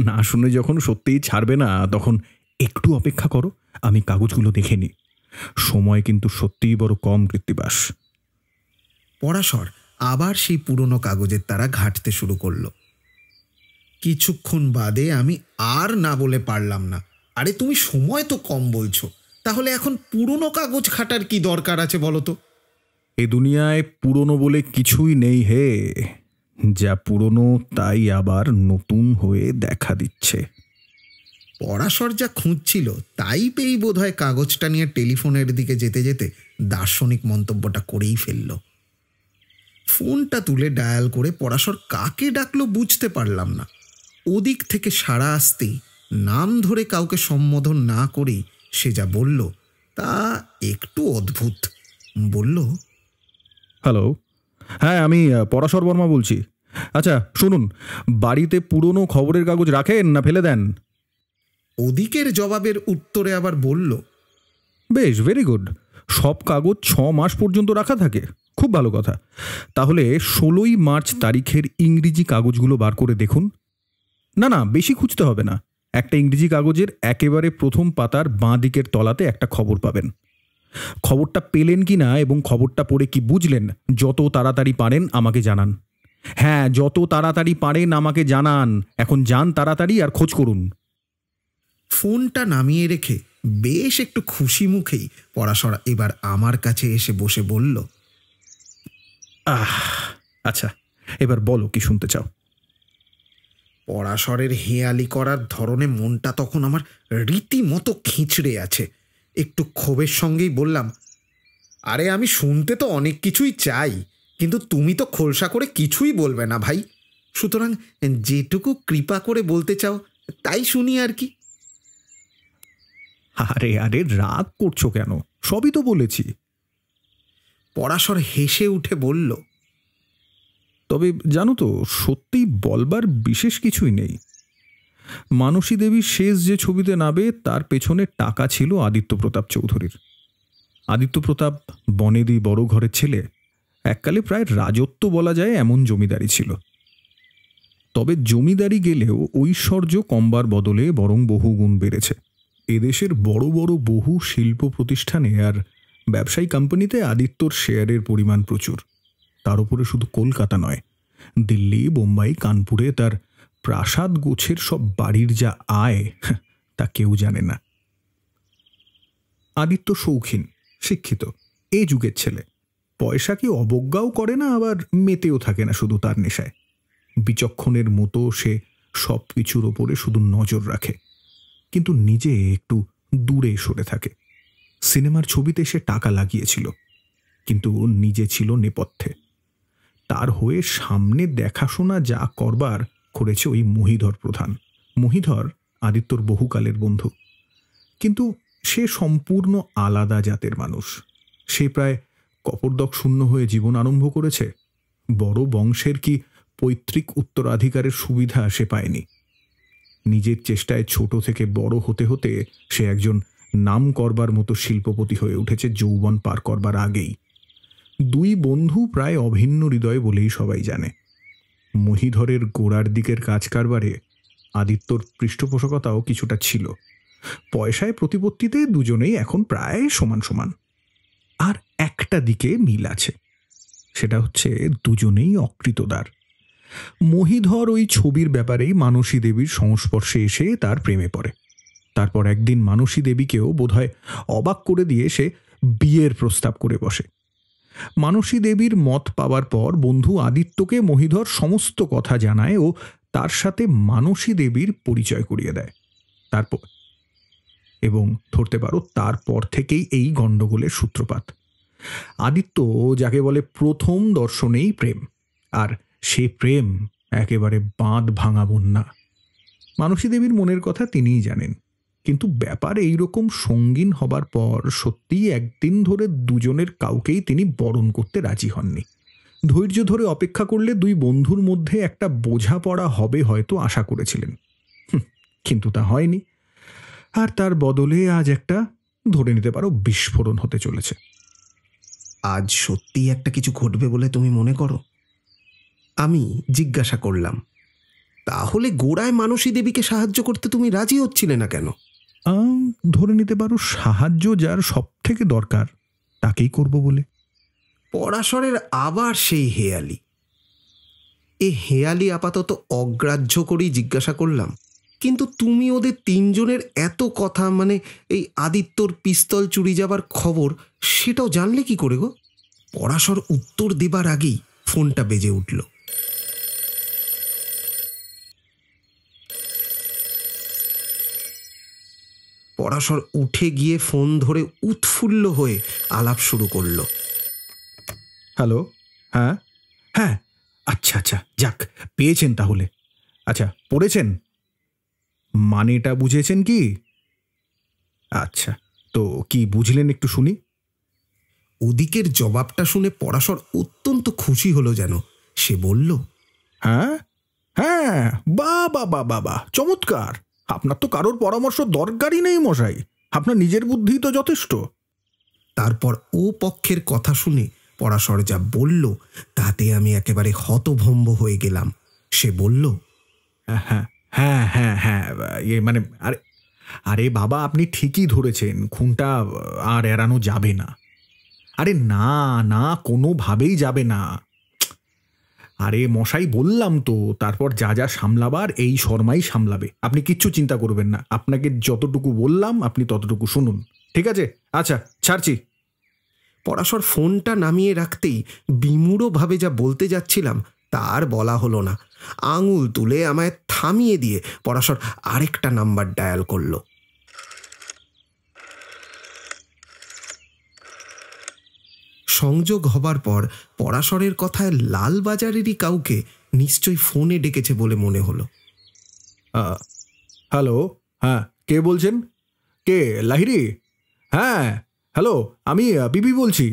না শুনে যখন সত্যিই ছাড়বে না, তখন একটু অপেক্ষা করো, আমি কাগজগুলো দেখে নিই। সময় কিন্তু সত্যিই বড় কম কৃত্তিবাস। পরাশর আবার সেই পুরনো কাগজের তারা ঘাঁটতে শুরু করলো। কিছুক্ষণ বাদে আমি আর না বলে পারলাম না, আরে তুমি সময় তো কম বলছো, তাহলে এখন পুরনো কাগজ ঘাটার কি দরকার আছে বলো তো? এ দুনিয়ায় পুরনো বলে কিছুই নেই হে। যা পুরনো তাই আবার নতুন হয়ে দেখা দিচ্ছে। পরাশর যা খুঁজছিল তাই পেয়েই বোধহয় কাগজটা নিয়ে টেলিফোনের দিকে যেতে যেতে দার্শনিক মন্তব্যটা করেই ফেলল। ফোনটা তুলে ডায়াল করে পরাশর কাকে ডাকলো বুঝতে পারলাম না। ওদিক থেকে সাড়া আসতেই নাম ধরে কাউকে সম্বোধন না করেই সে যা বলল তা একটু অদ্ভুত। বলল, হ্যালো, হ্যাঁ আমি পরাশর বর্মা বলছি। আচ্ছা শুনুন, বাড়িতে পুরনো খবরের কাগজ রাখেন না ফেলে দেন? ওদিকের জবাবের উত্তরে আবার বলল, বেশ, ভেরি গুড। সব কাগজ 6 মাস পর্যন্ত রাখা থাকে, খুব ভালো কথা। তাহলে 16ই মার্চ তারিখের ইংরেজি কাগজগুলো বার করে দেখুন। না না, বেশি খুঁজতে হবে না। একটা ইংরেজি কাগজের একেবারে প্রথম পাতার বাঁ দিকের তলাতে একটা খবর পাবেন। খবরটা পেলেন কি না এবং খবরটা পড়ে কি বুঝলেন, যত তাড়াতাড়ি পারেন আমাকে জানান। হ্যাঁ, যত তাড়াতাড়ি পারেন আমাকে জানান। এখন যান তাড়াতাড়ি আর খোঁজ করুন। ফোনটা নামিয়ে রেখে বেশ একটু খুশি মুখেই পরাশর এবার আমার কাছে এসে বসে বলল, আচ্ছা এবার বলো, কি শুনতে চাও? পরাশরের হেয়ালি করার ধরনে মনটা তখন আমার রীতিমতো খিঁচড়ে আছে। একটু ক্ষোভের সঙ্গেই বললাম, আরে আমি শুনতে তো অনেক কিছুই চাই, কিন্তু তুমি তো খোলসা করে কিছুই বলবে না ভাই। সুতরাং যেটুকু কৃপা করে বলতে চাও তাই শুনি আর কি। আরে আরে, রাগ করছো কেন? সবই তো বলেছি। পরাশর হেসে উঠে বলল, তবে জানো তো, সত্যি বলবার বিশেষ কিছুই নেই। মানসী দেবীর শেষ যে ছবিতে নাবে তার পেছনে টাকা ছিল আদিত্য প্রতাপ চৌধুরীর। আদিত্য প্রতাপ বনেদি বড় ঘরের ছেলে, এককালে প্রায় রাজত্ব বলা যায় এমন জমিদারি ছিল। তবে জমিদারি গেলেও ঐশ্বর্য কমবার বদলে বরং বহু গুণ বেড়েছে। এদেশের বড় বড় বহু শিল্প প্রতিষ্ঠানে আর ব্যবসায়ী কোম্পানিতে আদিত্যর শেয়ারের পরিমাণ প্রচুর। তার উপরে শুধু কলকাতা নয়, দিল্লি, বোম্বাই, কানপুরে তার প্রাসাদ গোছের সব বাড়ির যা আয় তা কেউ জানে না। আদিত্য শৌখিন, শিক্ষিত, এ যুগের ছেলে। পয়সাকে অবজ্ঞাও করে না, আবার মেতেও থাকে না শুধু তার নেশায়। বিচক্ষণের মতো সে সব কিছুর ওপরে শুধু নজর রাখে, কিন্তু নিজে একটু দূরে সরে থাকে। সিনেমার ছবিতে সে টাকা লাগিয়েছিল, কিন্তু নিজে ছিল নেপথ্যে। তার হয়ে সামনে দেখাশোনা যা করবার করেছে ওই মহিধর প্রধান। মহিধর আদিত্যর বহুকালের বন্ধু, কিন্তু সে সম্পূর্ণ আলাদা জাতের মানুষ। সে প্রায় কপর্দক শূন্য হয়ে জীবন আরম্ভ করেছে। বড় বংশের কি পৈতৃক উত্তরাধিকারের সুবিধা সে পায়নি। নিজের চেষ্টায় ছোট থেকে বড় হতে হতে সে একজন নাম করবার মতো শিল্পপতি হয়ে উঠেছে যৌবন পার করবার আগেই। দুই বন্ধু প্রায় অভিন্ন হৃদয় বলেই সবাই জানে। মহিধরের গোড়ার দিকের কাজ কারবারে আদিত্যর পৃষ্ঠপোষকতাও কিছুটা ছিল। পয়সায় প্রতিপত্তিতে দুজনেই এখন প্রায় সমান সমান। আর একটা দিকে মিল আছে, সেটা হচ্ছে দুজনেই অকৃতদার। মহিধর ওই ছবির ব্যাপারেই মানসী দেবীর সংস্পর্শে এসে তার প্রেমে পড়ে। তারপর একদিন মানসী দেবীকেও বোধহয় অবাক করে দিয়ে সে বিয়ের প্রস্তাব করে বসে। মানসী দেবীর মত পাওয়ার পর বন্ধু আদিত্যকে মহিধর সমস্ত কথা জানায় ও তার সাথে মানসী দেবীর পরিচয় করিয়ে দেয়। তারপর এবং ধরতে পারো তারপর থেকেই এই গণ্ডগোলের সূত্রপাত। আদিত্য যাকে বলে প্রথম দর্শনেই প্রেম, আর সে প্রেম একেবারে বাঁধ ভাঙা বন্যা। মানসী দেবীর মনের কথা তিনিই জানেন, কিন্তু ব্যাপার এইরকম সঙ্গীন হবার পর সত্যিই একদিন ধরে দুজনের কাউকেই তিনি বরণ করতে রাজি হননি। ধৈর্য ধরে অপেক্ষা করলে দুই বন্ধুর মধ্যে একটা বোঝাপড়া হবে হয়তো আশা করেছিলেন, কিন্তু তা হয়নি। আর তার বদলে আজ একটা, ধরে নিতে পারো, বিস্ফোরণ হতে চলেছে। আজ সত্যি একটা কিছু ঘটবে বলে তুমি মনে করো? আমি জিজ্ঞাসা করলাম, তাহলে গোড়ায় মানসী দেবীকে সাহায্য করতে তুমি রাজি হচ্ছিলে না কেন? ধরে নিতে পারো সাহায্য যার সব থেকে দরকার তাকেই করব বলে। পরাশরের আবার সেই হেয়ালি। এ হেয়ালি আপাতত অগ্রাহ্য করেই জিজ্ঞাসা করলাম, কিন্তু তুমি ওদের তিনজনের এত কথা, মানে এই আদিত্যর পিস্তল চুরি যাবার খবর, সেটাও জানলে কি করে গো? পরাশর উত্তর দেবার আগেই ফোনটা বেজে উঠল। পরাশর উঠে গিয়ে ফোন ধরে উৎফুল্ল হয়ে আলাপ শুরু করলো। হ্যালো, হ্যাঁ হ্যাঁ, আচ্ছা আচ্ছা, যাক, পেয়েছেন তাহলে। আচ্ছা, পড়েছেন? মানেটা বুঝেছেন কি? আচ্ছা, তো কি বুঝলেন একটু শুনি। ওদিকের জবাবটা শুনে পরাশর অত্যন্ত খুশি হলো যেন। সে বলল, হ্যাঁ হ্যাঁ, বাবা বাবা বা, চমৎকার। আপনার তো কারোর পরামর্শ দরকারই নেই মশাই, আপনার নিজের বুদ্ধি তো যথেষ্ট। তারপর ও পক্ষের কথা শুনে পরাশর যা বলল তাতে আমি একেবারে হতভম্ব হয়ে গেলাম। সে বলল, হ্যাঁ হ্যাঁ হ্যাঁ হ্যাঁ, মানে আরে আরে বাবা, আপনি ঠিকই ধরেছেন, খুনটা আর এড়ানো যাবে না। আরে না না, কোনোভাবেই যাবে না। আরে মশাই, বললাম তো, তারপর যা যা সামলাবার এই শর্মাই সামলাবে। আপনি কিচ্ছু চিন্তা করবেন না, আপনাকে যতটুকু বললাম আপনি ততটুকু শুনুন, ঠিক আছে? আচ্ছা, ছাড়ছি। পরাশর ফোনটা নামিয়ে রাখতেই বিমূঢ়ভাবে যা বলতে যাচ্ছিলাম তার বলা হলো না। আঙুল তুলে আমায় থামিয়ে দিয়ে পরাশর আরেকটা নাম্বার ডায়াল করল। সংযোগ হবার পর পরাশরের কথায় লালবাজারেরই কাউকে নিশ্চয়ই ফোনে ডেকেছে বলে মনে হলো। হ্যালো, হ্যাঁ, কে বলছেন? কে, লাহিড়ী? হ্যাঁ, হ্যালো, আমি বিপি বলছি।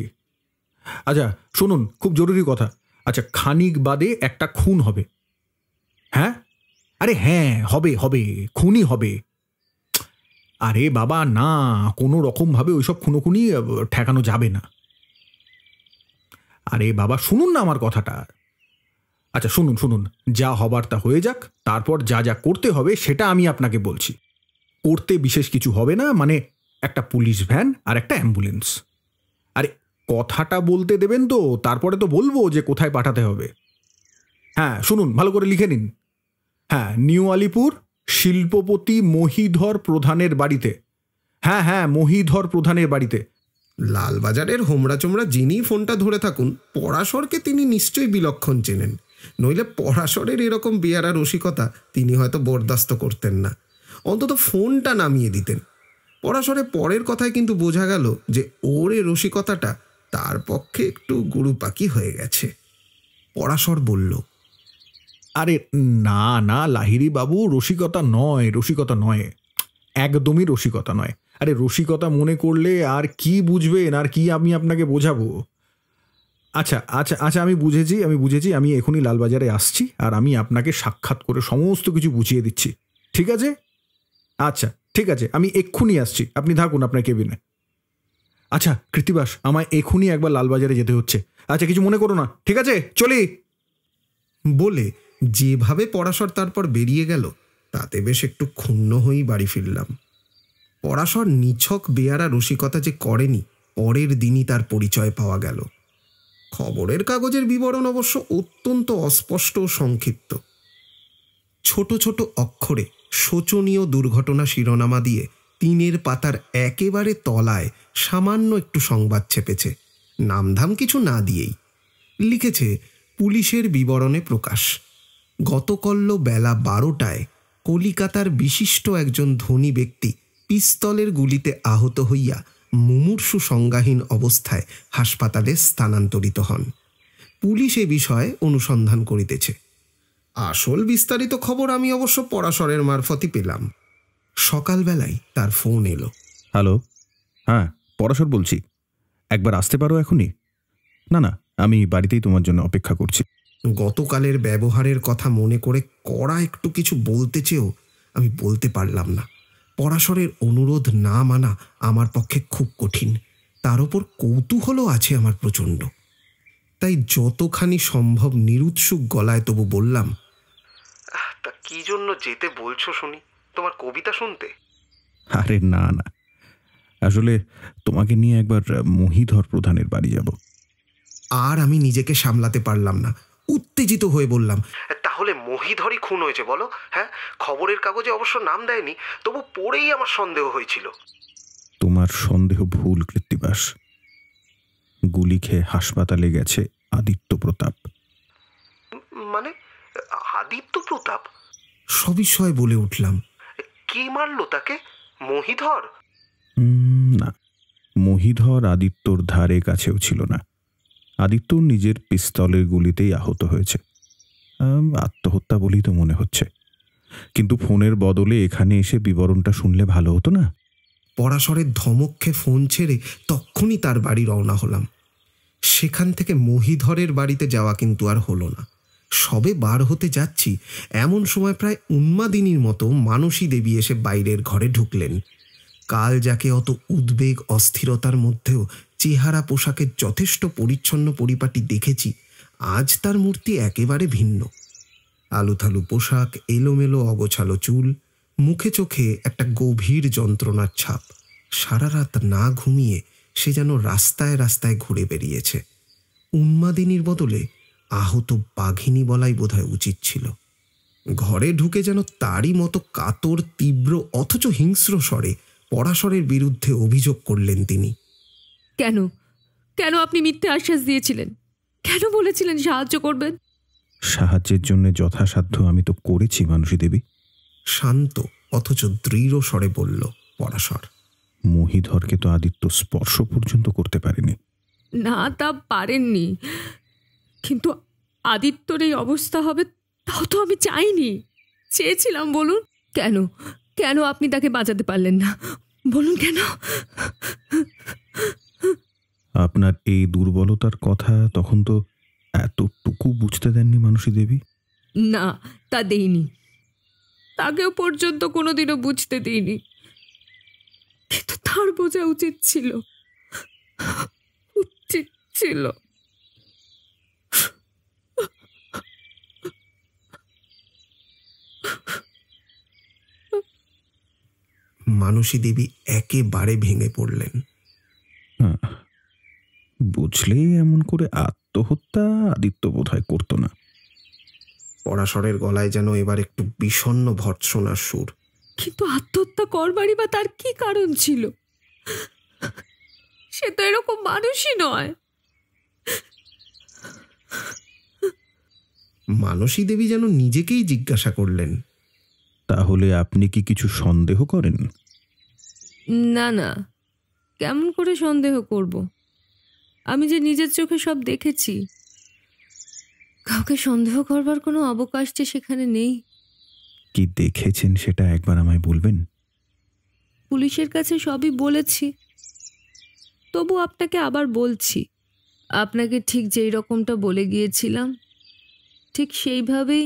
আচ্ছা শুনুন, খুব জরুরি কথা। আচ্ছা, খানিক বাদে একটা খুন হবে। হ্যাঁ, আরে হ্যাঁ, হবে হবে, খুনই হবে। আরে বাবা না, কোনো রকমভাবে ওইসব খুনোখুনি ঠেকানো যাবে না। আরে বাবা শুনুন না আমার কথাটা। আচ্ছা শুনুন শুনুন, যা হবার তা হয়ে যাক, তারপর যা যা করতে হবে সেটা আমি আপনাকে বলছি। করতে বিশেষ কিছু হবে না, মানে একটা পুলিশ ভ্যান আর একটা অ্যাম্বুলেন্স। আরে কথাটা বলতে দেবেন তো, তারপরে তো বলবো যে কোথায় পাঠাতে হবে। হ্যাঁ শুনুন, ভালো করে লিখে নিন। হ্যাঁ, নিউ আলিপুর শিল্পপতি মহীধর প্রধানের বাড়িতে। হ্যাঁ হ্যাঁ, মহীধর প্রধানের বাড়িতে। লালবাজারের হোমরা চোমরা যিনি ফোনটা ধরে থাকুন, পরাশরকে তিনি নিশ্চয়ই বিলক্ষণ চেনেন। নইলে পরাশরের এরকম বেয়ারা রসিকতা তিনি হয়তো বরদাস্ত করতেন না, অন্তত ফোনটা নামিয়ে দিতেন। পরাশরের পরের কথায় কিন্তু বোঝা গেল যে ওর এ রসিকতাটা তার পক্ষে একটু গুরুপাকি হয়ে গেছে। পরাশর বলল, আরে না না লাহিড়ী বাবু, রসিকতা নয়, রসিকতা নয়, একদমই রসিকতা নয়। আরে রসিকতা মনে করলে আর কি বুঝবেন, আর কি আমি আপনাকে বোঝাবো। আচ্ছা আচ্ছা আচ্ছা, আমি বুঝেছি, আমি এখনই লালবাজারে আসছি, আর আমি আপনাকে সাক্ষাৎ করে সমস্ত কিছু বুঝিয়ে দিচ্ছি, ঠিক আছে? আচ্ছা ঠিক আছে, আমি এক্ষুনি আসছি, আপনি থাকুন আপনার কেবিনে। আচ্ছা কৃত্তিবাস, আমায় এখনই একবার লালবাজারে যেতে হচ্ছে। আচ্ছা কিছু মনে করো না, ঠিক আছে, চলি। বলে যেভাবে পরাশর তারপর বেরিয়ে গেল, তাতে বেশ একটু ক্ষুণ্ণ হয়েই বাড়ি ফিরলাম। পরাশর নিছক বেয়ারা রসিকতা যে করেনি, পরের দিনই তার পরিচয় পাওয়া গেল। খবরের কাগজের বিবরণ অবশ্য অত্যন্ত অস্পষ্ট ও সংক্ষিপ্ত। ছোট ছোট অক্ষরে শোচনীয় দুর্ঘটনা শিরোনামা দিয়ে 3 পাতার একেবারে তলায় সামান্য একটু সংবাদ ছেপেছে, নামধাম কিছু না দিয়েই। লিখেছে, পুলিশের বিবরণে প্রকাশ, গতকল্য বেলা 12টায় কলিকাতার বিশিষ্ট একজন ধনী ব্যক্তি পিস্তলের গুলিতে আহত হইয়া মুমূর্ষু সংজ্ঞাহীন অবস্থায় হাসপাতালে স্থানান্তরিত হন। পুলিশ এ বিষয়ে অনুসন্ধান করিতেছে। আসল বিস্তারিত খবর আমি অবশ্য পরাশরের মারফতই পেলাম। সকালবেলায় তার ফোন এলো। হ্যালো, হ্যাঁ পরাশর বলছি, একবার আসতে পারো এখনই? না না, আমি বাড়িতেই তোমার জন্য অপেক্ষা করছি। গতকালের ব্যবহারের কথা মনে করে কড়া একটু কিছু বলতে চেয়েও আমি বলতে পারলাম না। পরাশরের অনুরোধ না মানা আমার পক্ষে খুব কঠিন, তার ওপর কৌতূহলও আছে আমার প্রচণ্ড। তাই যতখানি সম্ভব নিরুৎসুক গলায় তবু বললাম, তা কি জন্য যেতে বলছো শুনি? তোমার কবিতা শুনতে? আরে না না, আসলে তোমাকে নিয়ে একবার মহীধর প্রধানের বাড়ি যাব। আর আমি নিজেকে সামলাতে পারলাম না, উত্তেজিত হয়ে বললাম, তাহলে মহীধরই খুন হয়েছে বলো? হ্যাঁ, খবরের কাগজে অবশ্য নাম দেয়নি, তবু পড়েই আমার সন্দেহ হয়েছিল। তোমার সন্দেহ ভুল কৃত্তিবাস। গুলি খেয়ে হাসপাতালে গেছে আদিত্য প্রতাপ। মানে আদিত্য প্রতাপ? সবিস্ময়ে বলে উঠলাম, কে মারলো তাকে? মহীধর? না, মহীধর আদিত্যর ধারে কাছেও ছিল না। আদিত্য নিজের পিস্তলের গুলিতেই আহত হয়েছে। আত্মহত্যা বলেই তো মনে হচ্ছে, কিন্তু ফোনের বদলে এখানে এসে বিবরণটা শুনলে ভালো হতো না? পরাশরের ধমককে ফোন ছেড়ে তক্ষুনি তার বাড়ি রওনা হলাম। সেখান থেকে মহীধরের বাড়িতে যাওয়া কিন্তু আর হলো না। সবে বার হতে যাচ্ছি, এমন সময় প্রায় উন্মাদিনীর মতো মানসী দেবী এসে বাইরের ঘরে ঢুকলেন। কাল যাকে অত উদ্বেগ অস্থিরতার মধ্যেও চেহারা পোশাকের যথেষ্ট পরিচ্ছন্ন পরিপাটি দেখেছি, আজ তার মূর্তি একেবারে ভিন্ন। আলুথালু পোশাক, এলোমেলো অগোছালো চুল, মুখে চোখে একটা গভীর যন্ত্রণার ছাপ। সারা রাত না ঘুমিয়ে সে যেন রাস্তায় রাস্তায় ঘুরে বেরিয়েছে। উন্মাদিনীর বদলে আহত বাঘিনী বলাই বোধহয় উচিত ছিল। ঘরে ঢুকে যেন তারই মতো কাতর, তীব্র অথচ হিংস্র স্বরে পরাশরের বিরুদ্ধে অভিযোগ করলেন তিনি। কেন কেন আপনি মিথ্যে আশ্বাস দিয়েছিলেন? কেন বলেছিলেন সাহায্য করবেন? সাহায্যের জন্য যথাসাধ্য আমি তো করেছি মানসী দেবী। শান্ত অথচ দৃঢ় স্বরে বলল পরাশর। মহীধরকে তো আদিত্য স্পর্শ পর্যন্ত করতে পারেনি। না, তা পারেননি, কিন্তু আদিত্যর এই অবস্থা হবে তাও তো আমি চাইনি। চেয়েছিলাম বলুন। কেন কেন আপনি তাকে বাঁচাতে পারলেন না বলুন? কেন? আপনার এই দুর্বলতার কথা তখন তো এতটুকু বুঝতে দেননি মানসী দেবী। না, তা দেইনি। তাকেও পর্যন্ত কোনোদিনও বুঝতে দিইনি। কিন্তু তার বোঝা উচিত ছিল, উচিত ছিল। মানসী দেবী একেবারে ভেঙে পড়লেন। বুঝলে এমন করে আত্মহত্যা আদিত্য বোধহয় করতো না। পরাশরের গলায় যেন এবার একটু বিষণ্ণ ভর্ৎসনার সুর। কিন্তু আত্মহত্যা করবারই বা তার কি কারণ ছিল? সে তো এরকম মানুষই নয়। মানসী দেবী যেন নিজেকেই জিজ্ঞাসা করলেন, তাহলে আপনি কি কিছু সন্দেহ করেন? না না, কেমন করে সন্দেহ করব? আমি যে নিজের চোখে সব দেখেছি। কাউকে সন্দেহ করবার কোনো অবকাশ যে সেখানে নেই। কি দেখেছেন সেটা একবার আমায় বলবেন? পুলিশের কাছে সবই বলেছি, তবু আপনাকে আবার বলছি। আপনাকে ঠিক যেই রকমটা বলে গিয়েছিলাম ঠিক সেইভাবেই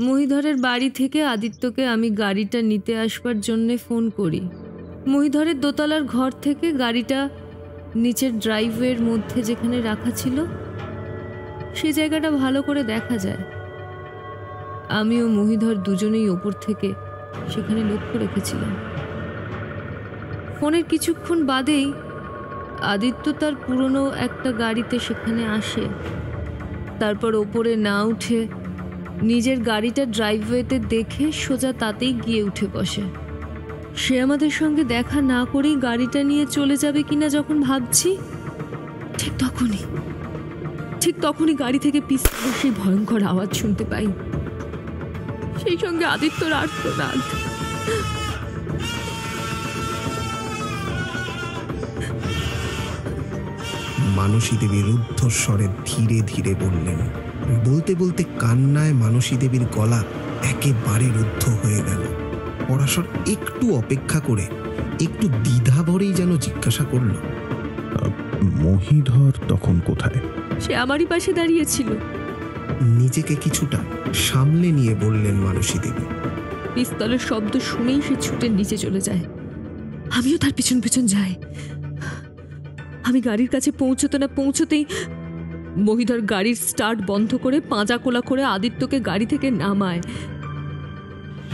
মহিধরের বাড়ি থেকে আদিত্যকে আমি গাড়িটা নিতে আসবার জন্যে ফোন করি। মহিধরের দোতলার ঘর থেকে গাড়িটা নিচের ড্রাইভওয়ের মধ্যে যেখানে রাখা ছিল সে জায়গাটা ভালো করে দেখা যায়। আমি ও মহিধর দুজনেই ওপর থেকে সেখানে লক্ষ্য রেখেছিলাম। ফোনের কিছুক্ষণ বাদেই আদিত্য তার পুরনো একটা গাড়িতে সেখানে আসে। তারপর ওপরে না উঠে নিজের গাড়িটা ড্রাইভওয়েতে দেখে সোজা তাতেই গিয়ে উঠে বসে। সে আমাদের সঙ্গে দেখা না করেই গাড়িটা নিয়ে চলে যাবে কিনা যখন ভাবছি, ঠিক তখনই গাড়ি থেকে পিস্তলের সেই ভয়ঙ্কর আওয়াজ শুনতে পাই। সেই সঙ্গে আদিত্যর আর্তনাদ। মানসী দেবী রুদ্ধস্বরে ধীরে ধীরে বললেন। বলতে বলতে কান্নায় মানসী দেবীর গলা একেবারে রুদ্ধ হয়ে গেল। পরাশর একটু অপেক্ষা করে একটু দ্বিধা ভরেই যেন জিজ্ঞাসা করল, মহিধর তখন কোথায়? সে আমারই পাশে দাঁড়িয়েছিল। নিজেকে কিছুটা সামলে নিয়ে বললেন মানসী দেবী। পিস্তলের শব্দ শুনেই সে ছুটে নিচে চলে যায়। আমিও তার পিছন পিছন যাই। আমি গাড়ির কাছে পৌঁছতেই মহিধর গাড়ির স্টার্ট বন্ধ করে পাঁজা কোলা করে আদিত্যকে গাড়ি থেকে নামায়।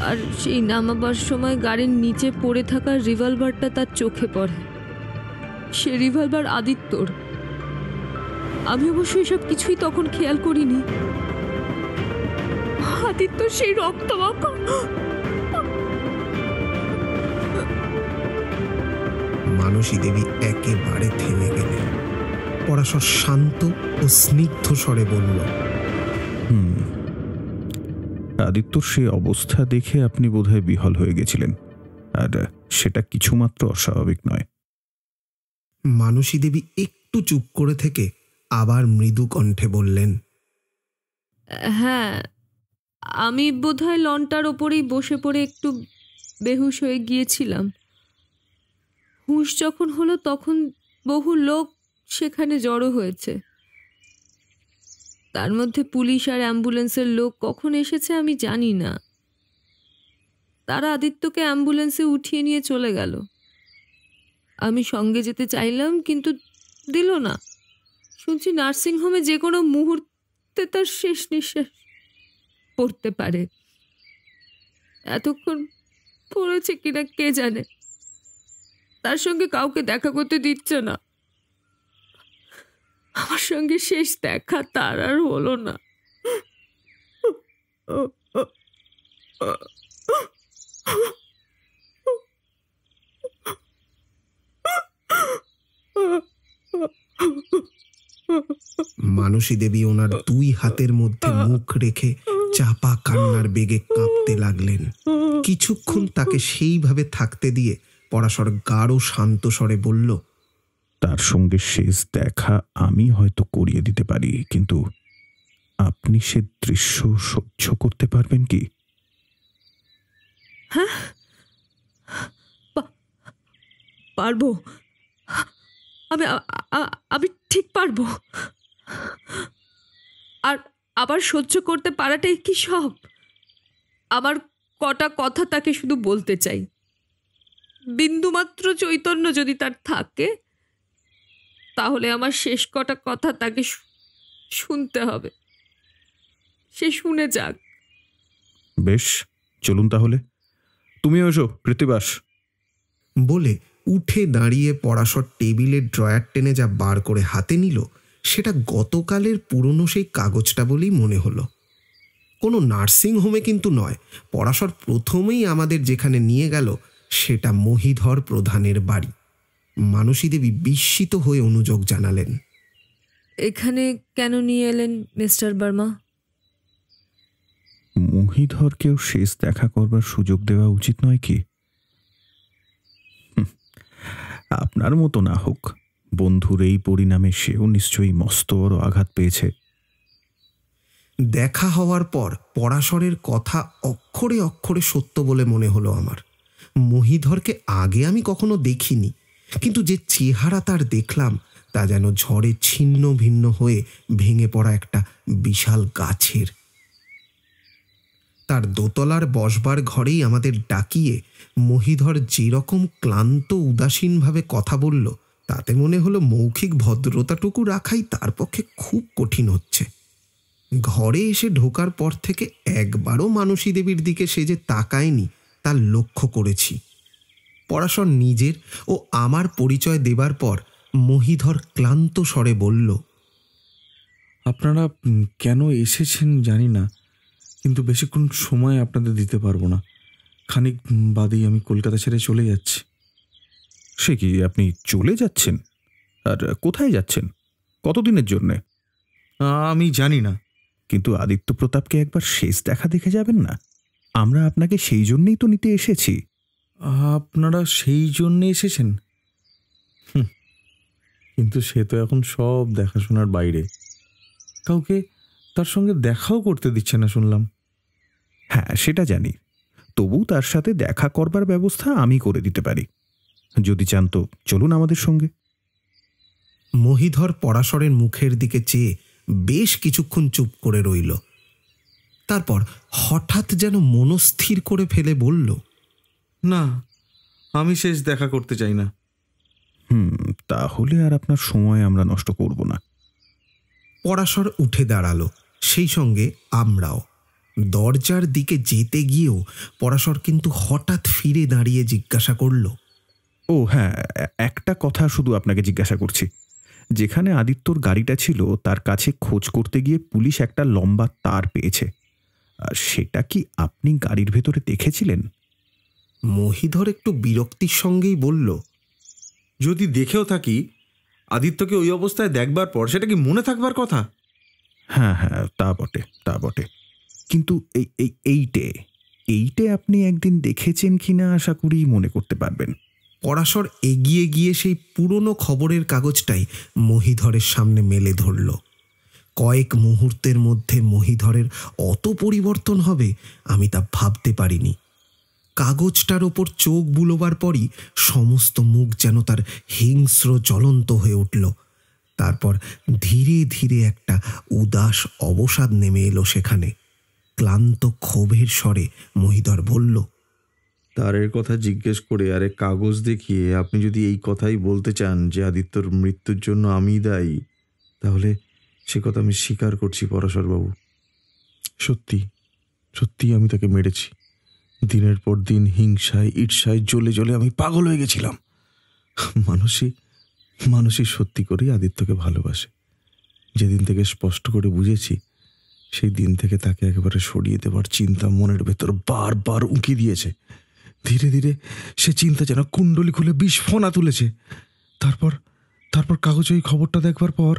আর সেই নামাবার সময় গাড়ির নিচে পড়ে থাকা রিভলভারটা তার চোখে পড়ে। সে রিভলভার আদিত্যর। আমি অবশ্য এসব কিছুই তখন খেয়াল করিনি। আদিত্য সেই রক্তমাখা। মানসী দেবী একেবারে থেমে গেলেন। পরাশর শান্ত ও স্নিগ্ধ স্বরে বলল, আদিত্যর সেই অবস্থা দেখে আপনি বোধহয় বিহ্বল হয়ে গেছিলেন, আর সেটা কিছুমাত্র অস্বাভাবিক নয়। মানসী দেবী একটু চুপ করে থেকে আবার মৃদু কণ্ঠে বললেন, হ্যাঁ, আমি বোধহয় লনটার ওপরেই বসে পড়ে একটু বেহুশ হয়ে গিয়েছিলাম। হুঁশ যখন হলো তখন বহু লোক সেখানে জড়ো হয়েছে। তার মধ্যে পুলিশ আর অ্যাম্বুলেন্সের লোক কখন এসেছে আমি জানি না। তারা আদিত্যকে অ্যাম্বুলেন্সে উঠিয়ে নিয়ে চলে গেল। আমি সঙ্গে যেতে চাইলাম, কিন্তু দিল না। শুনছি নার্সিংহোমে যে কোনো মুহূর্তে তার শেষ নিঃশ্বাস পড়তে পারে। এতক্ষণ পড়েছে কিনা কে জানে। তার সঙ্গে কাউকে দেখা করতে দিচ্ছে না। আমার সঙ্গে শেষ দেখা তার আর হলো না। মানসী দেবী ওনার দুই হাতের মধ্যে মুখ রেখে চাপা কান্নার বেগে কাঁপতে লাগলেন। কিছুক্ষণ তাকে সেইভাবে থাকতে দিয়ে পরাশর গাঢ় শান্ত স্বরে বলল, তার সঙ্গে শেষ দেখা আমি হয়তো করিয়ে দিতে পারি, কিন্তু আপনি সে দৃশ্য সহ্য করতে পারবেন কি? হ্যাঁ, পারবো। আমি আমি ঠিক পারবো। আর আবার সহ্য করতে পারাটাই কি সব? আমার কটা কথা তাকে শুধু বলতে চাই। বিন্দুমাত্র চৈতন্য যদি তার থাকে, তাহলে আমার শেষ কটা কথা তাকে শুনতে হবে। সে শুনে যাক। বেশ, চলুন তাহলে। তুমিও এসো কৃত্তিবাস। বলে উঠে দাঁড়িয়ে পরাশর টেবিলের ড্রয়ার টেনে যা বার করে হাতে নিল, সেটা গতকালের পুরনো সেই কাগজটা বলেই মনে হলো। কোনো নার্সিং হোমে কিন্তু নয়। পরাশর প্রথমেই আমাদের যেখানে নিয়ে গেল সেটা মহিধর প্রধানের বাড়ি। মানসী দেবী বিস্মিত হয়ে অনুযোগ জানালেন। এখানে কেন নিয়ে এলেন মিস্টার বর্মা? মহিধরকেও শেষ দেখা করবার সুযোগ দেওয়া উচিত নয় কি? আপনার মতো না হোক, বন্ধুর এই পরিণামে সেও নিশ্চয়ই মস্ত বড় আঘাত পেয়েছে। দেখা হওয়ার পর পরাশরের কথা অক্ষরে অক্ষরে সত্য বলে মনে হলো আমার। মহিধরকে আগে আমি কখনো দেখিনি, কিন্তু যে চেহারা তার দেখলাম তা যেন ঝড়ে ছিন্ন ভিন্ন হয়ে ভেঙে পড়া একটা বিশাল গাছের। তার দোতলার বসবার ঘরেই আমাদের ডাকিয়ে মহিধর যেরকম ক্লান্ত উদাসীনভাবে কথা বলল, তাতে মনে হলো মৌখিক ভদ্রতাটুকু রাখাই তার পক্ষে খুব কঠিন হচ্ছে। ঘরে এসে ঢোকার পর থেকে একবারও মানসী দেবীর দিকে সে যে তাকায়নি তা লক্ষ্য করেছি। পরাশর নিজের ও আমার পরিচয় দেবার পর মহিধর ক্লান্ত স্বরে বলল, আপনারা কেন এসেছেন জানি না, কিন্তু বেশিক্ষণ সময় আপনাদের দিতে পারবো না। খানিক বাদেই আমি কলকাতা ছেড়ে চলে যাচ্ছি। সে কি, আপনি চলে যাচ্ছেন? আর কোথায় যাচ্ছেন? কতদিনের জন্যে? আমি জানি না। কিন্তু আদিত্য প্রতাপকে একবার শেষ দেখা দেখে যাবেন না? আমরা আপনাকে সেই জন্যেই তো নিতে এসেছি। আপনারা সেই জন্যে এসেছেন? কিন্তু সে তো এখন সব দেখাশোনার বাইরে। কাউকে তার সঙ্গে দেখাও করতে দিচ্ছে না শুনলাম। হ্যাঁ, সেটা জানি। তবু তার সাথে দেখা করবার ব্যবস্থা আমি করে দিতে পারি। যদি চান তো চলুন আমাদের সঙ্গে। মহিধর পরাশরের মুখের দিকে চেয়ে বেশ কিছুক্ষণ চুপ করে রইল। তারপর হঠাৎ যেন মনস্থির করে ফেলে বলল, না, আমি শেষ দেখা করতে চাই না। তাহলে আর আপনার সময় আমরা নষ্ট করব না। পরাশর উঠে দাঁড়ালো, সেই সঙ্গে আমরাও। দরজার দিকে যেতে গিয়েও পরাশর কিন্তু হঠাৎ ফিরে দাঁড়িয়ে জিজ্ঞাসা করল, ও হ্যাঁ, একটা কথা শুধু আপনাকে জিজ্ঞাসা করছি। যেখানে আদিত্যর গাড়িটা ছিল তার কাছে খোঁজ করতে গিয়ে পুলিশ একটা লম্বা তার পেয়েছে। সেটা কি আপনি গাড়ির ভেতরে দেখেছিলেন? মহিধর একটু বিরক্তির সঙ্গেই বলল, যদি দেখেও থাকি, আদিত্যকে ওই অবস্থায় দেখবার পর সেটা কি মনে থাকবার কথা? হ্যাঁ হ্যাঁ, তা বটে, তা বটে। কিন্তু এইটে আপনি একদিন দেখেছেন কিনা আশা করি মনে করতে পারবেন। পরাশর এগিয়ে গিয়ে সেই পুরনো খবরের কাগজটাই মহিধরের সামনে মেলে ধরল। কয়েক মুহূর্তের মধ্যে মহিধরের অত পরিবর্তন হবে আমি তা ভাবতে পারিনি। কাগজটার ওপর চোখ বুলোবার পরই সমস্ত মুখ যেন তার হিংস্র জ্বলন্ত হয়ে উঠল। তারপর ধীরে ধীরে একটা উদাস অবসাদ নেমে এলো সেখানে। ক্লান্ত ক্ষোভের স্বরে মহিধর বলল, তারের কথা জিজ্ঞেস করে আরে কাগজ দেখিয়ে আপনি যদি এই কথাই বলতে চান যে আদিত্যর মৃত্যুর জন্য আমি দায়ী, তাহলে সে কথা আমি স্বীকার করছি পরাশরবাবু। সত্যি সত্যি আমি তাকে মেরেছি। দিনের পর দিন হিংসায় ঈর্ষায় জ্বলে জ্বলে আমি পাগল হয়ে গেছিলাম। মানসী সত্যি করেই আদিত্যকে ভালোবাসে। যেদিন থেকে স্পষ্ট করে বুঝেছি, সেই দিন থেকে তাকে একেবারে সরিয়ে দেবার চিন্তা মনের ভেতর বারবার উঁকি দিয়েছে। ধীরে ধীরে সে চিন্তা যেন কুণ্ডলি খুলে বিস্ফোরণা তুলেছে। তারপর কাগজে এই খবরটা দেখবার পর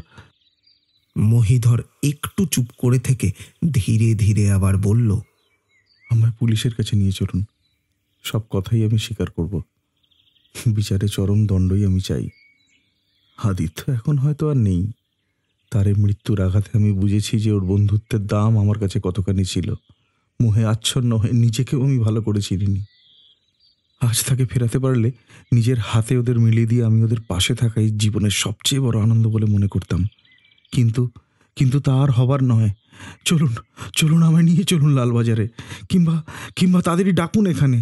মহিধর একটু চুপ করে থেকে ধীরে ধীরে আবার বলল, আমায় পুলিশের কাছে নিয়ে চলুন। সব কথাই আমি স্বীকার করব। বিচারে চরম দণ্ডই আমি চাই। আদিত্য এখন হয়তো আর নেই, তারের মৃত্যুর আঘাতে আমি বুঝেছি যে ওর বন্ধুত্বের দাম আমার কাছে কতখানি ছিল। মোহে আচ্ছন্ন হয়ে নিজেকেও আমি ভালো করে চিনিনি। আজ তাকে ফেরাতে পারলে নিজের হাতে ওদের মিলিয়ে দিয়ে আমি ওদের পাশে থাকাই জীবনের সবচেয়ে বড় আনন্দ বলে মনে করতাম। কিন্তু কিন্তু তা আর হবার নয়। চলুন চলুন, আমায় নিয়ে চলুন লালবাজারে, কিংবা তাদেরই ডাকুন এখানে।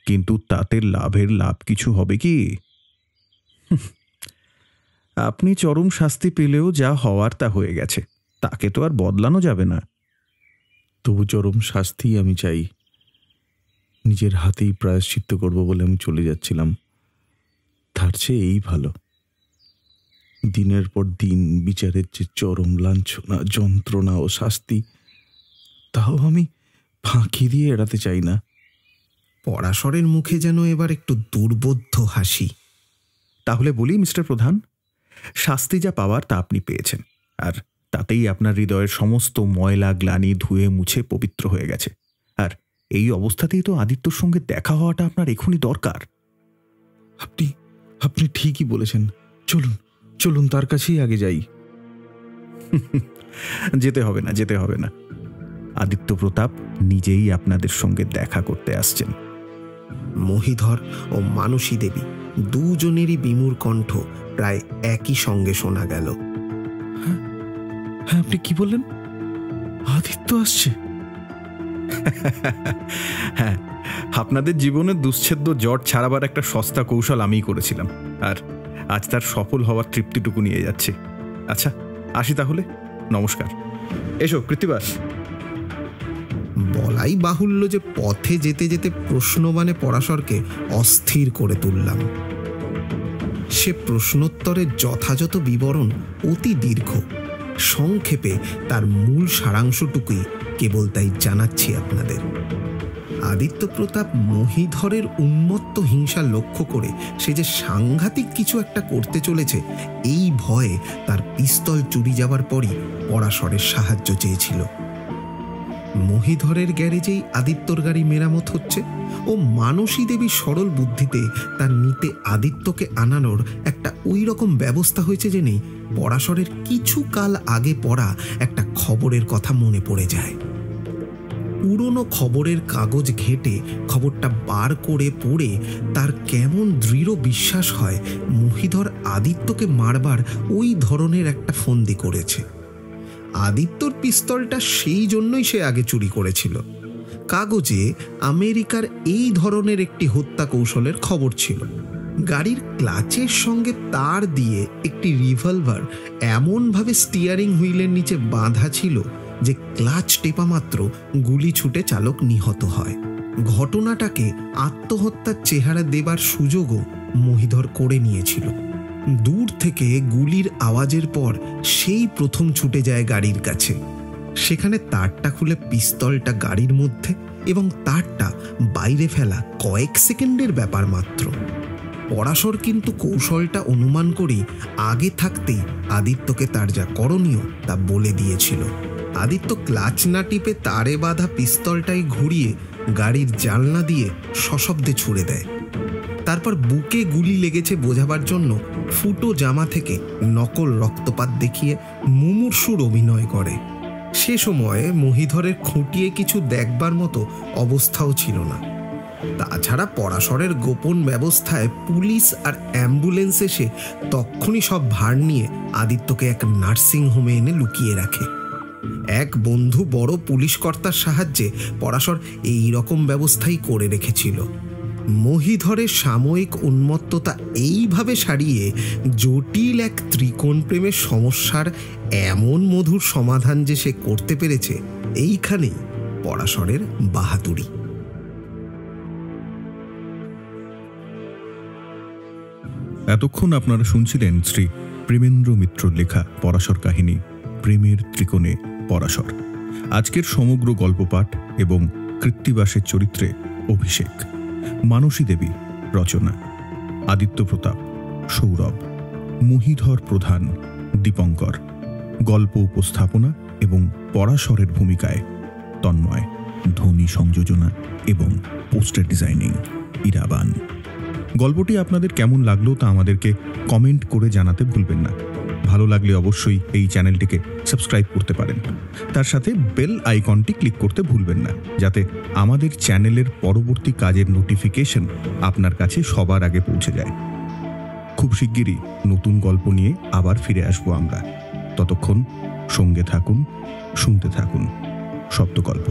কিন্তু তাতে লাভের লাভ কিছু হবে কি? আপনি চরম শাস্তি পেলেও যা হওয়ার তা হয়ে গেছে, তাকে তো আর বদলানো যাবে না। তবু চরম শাস্তি আমি চাই। নিজের হাতেই প্রায়শ্চিত্ত করব বলে আমি চলে যাচ্ছিলাম, তার চেয়ে এই ভালো। দিনের পর দিন বিচারের যে চরম লাঞ্ছনা, যন্ত্রণা ও শাস্তি, তাও আমি ফাঁকি দিয়ে এড়াতে চাই না। পরাশরের মুখে যেন এবার একটু দুর্বোধ্য হাসি। তাহলে বলি মিস্টার প্রধান, শাস্তি যা পাওয়ার তা আপনি পেয়েছেন, আর তাতেই আপনার হৃদয়ের সমস্ত ময়লা গ্লানি ধুয়ে মুছে পবিত্র হয়ে গেছে। আর এই অবস্থাতেই তো আদিত্যর সঙ্গে দেখা হওয়াটা আপনার এখনই দরকার। আপনি ঠিকই বলেছেন। চলুন চলুন, তার কাছেই আগে যাই। যেতে হবে না। আদিত্য প্রতাপ নিজেই আপনাদের সঙ্গে দেখা করতে আসছেন। মহিধর ও মানসী দেবী দুজনেরই বিমূর কণ্ঠ প্রায় একই সঙ্গে শোনা গেল। হ্যাঁ, আপনি কি বললেন? আদিত্য আসছে? হ্যাঁ, আপনাদের জীবনের দুশ্ছেদ্য জট ছাড়াবার একটা সস্তা কৌশল আমিই করেছিলাম, আর আজ তার সফল হওয়ার তৃপ্তিটুকু নিয়ে যাচ্ছি। আচ্ছা, আসি তাহলে। নমস্কার। এসো কৃত্তিবাস। বলাই বাহুল্য যে পথে যেতে যেতে প্রশ্নবাণে পরাশরকে অস্থির করে তুললাম। সে প্রশ্নোত্তরের যথাযথ বিবরণ অতি দীর্ঘ। সংক্ষেপে তার মূল সারাংশটুকুই কেবল তাই জানাচ্ছি আপনাদের। আদিত্য প্রতাপ মহিধরের উন্মত্ত হিংসা লক্ষ্য করে সে যে সাংঘাতিক কিছু একটা করতে চলেছে, এই ভয়ে তার পিস্তল চুরি যাবার পরই পরাশরের সাহায্য চেয়েছিল। মহিধরের গ্যারেজেই আদিত্যর গাড়ি মেরামত হচ্ছে ও মানসী দেবী সরল বুদ্ধিতে তার নিতে আদিত্যকে আনানোর একটা ওই রকম ব্যবস্থা হয়েছে জেনেই পরাশরের কিছু কাল আগে পড়া একটা খবরের কথা মনে পড়ে যায়। পুরনো খবরের কাগজ ঘেঁটে খবরটা বার করে পড়ে তার কেমন দৃঢ় বিশ্বাস হয় মহিধর আদিত্যকে মারবার ওই ধরনের একটা ফন্দি করেছে। আদিত্যর পিস্তলটা সেই জন্যই সে আগে চুরি করেছিল। কাগজে আমেরিকার এই ধরনের একটি হত্যা কৌশলের খবর ছিল। গাড়ির ক্লাচের সঙ্গে তার দিয়ে একটি রিভলভার এমনভাবে স্টিয়ারিং হুইলের নিচে বাঁধা ছিল যে ক্লাচ টেপা মাত্র গুলি ছুটে চালক নিহত হয়। ঘটনাটাকে আত্মহত্যার চেহারা দেবার সুযোগও মহিধর করে নিয়েছিল। দূর থেকে গুলির আওয়াজের পর সেই প্রথম ছুটে যায় গাড়ির কাছে। সেখানে তারটা খুলে পিস্তলটা গাড়ির মধ্যে এবং তারটা বাইরে ফেলা কয়েক সেকেন্ডের ব্যাপার মাত্র। পরাশর কিন্তু কৌশলটা অনুমান করেই আগে থাকতেই আদিত্যকে তার যা করণীয় তা বলে দিয়েছিল। আদিত্য ক্লাচ না টিপে তারে বাঁধা পিস্তলটাই ঘুরিয়ে গাড়ির জানলা দিয়ে সশব্দে ছুড়ে দেয়। তারপর বুকে গুলি লেগেছে বোঝাবার জন্য ফুটো জামা থেকে নকল রক্তপাত দেখিয়ে মুমূর্ষুর অভিনয় করে। সে সময়ে মহিধরের খুঁটিয়ে কিছু দেখবার মতো অবস্থাও ছিল না। তাছাড়া পরাশরের গোপন ব্যবস্থায় পুলিশ আর অ্যাম্বুলেন্স এসে তক্ষুনি সব ভার নিয়ে আদিত্যকে এক নার্সিং হোমে এনে লুকিয়ে রাখে। এক বন্ধু বড় পুলিশ কর্তার সাহায্যে পরাশর এই রকম ব্যবস্থাই করে রেখেছিল। মহিধরের সাময়িক উন্মত্ততা এইভাবে সারিয়ে জটিল এক ত্রিকোণ প্রেমের সমস্যার এমন মধুর সমাধান যে সে করতে পেরেছে, এইখানেই পরাশরের বাহাদুরি। এতক্ষণ আপনারা শুনছিলেন শ্রী প্রেমেন্দ্র মিত্রর লেখা পরাশর কাহিনী প্রেমের ত্রিকোণে পরাশর। আজকের সমগ্র গল্পপাঠ এবং কৃত্তিবাসের চরিত্রে অভিষেক, মানসী দেবী রচনা, আদিত্য প্রতাপ সৌরভ, মহিধর প্রধান দীপঙ্কর, গল্প উপস্থাপনা এবং পরাশরের ভূমিকায় তন্ময়, ধ্বনি সংযোজনা এবং পোস্টার ডিজাইনিং ইরাবান। গল্পটি আপনাদের কেমন লাগলো তা আমাদেরকে কমেন্ট করে জানাতে ভুলবেন না। ভালো লাগলে অবশ্যই এই চ্যানেলটিকে সাবস্ক্রাইব করতে পারেন। তার সাথে বেল আইকনটি ক্লিক করতে ভুলবেন না, যাতে আমাদের চ্যানেলের পরবর্তী কাজের নোটিফিকেশন আপনার কাছে সবার আগে পৌঁছে যায়। খুব শিগগিরই নতুন গল্প নিয়ে আবার ফিরে আসবো আমরা। ততক্ষণ সঙ্গে থাকুন, শুনতে থাকুন শব্দগল্প।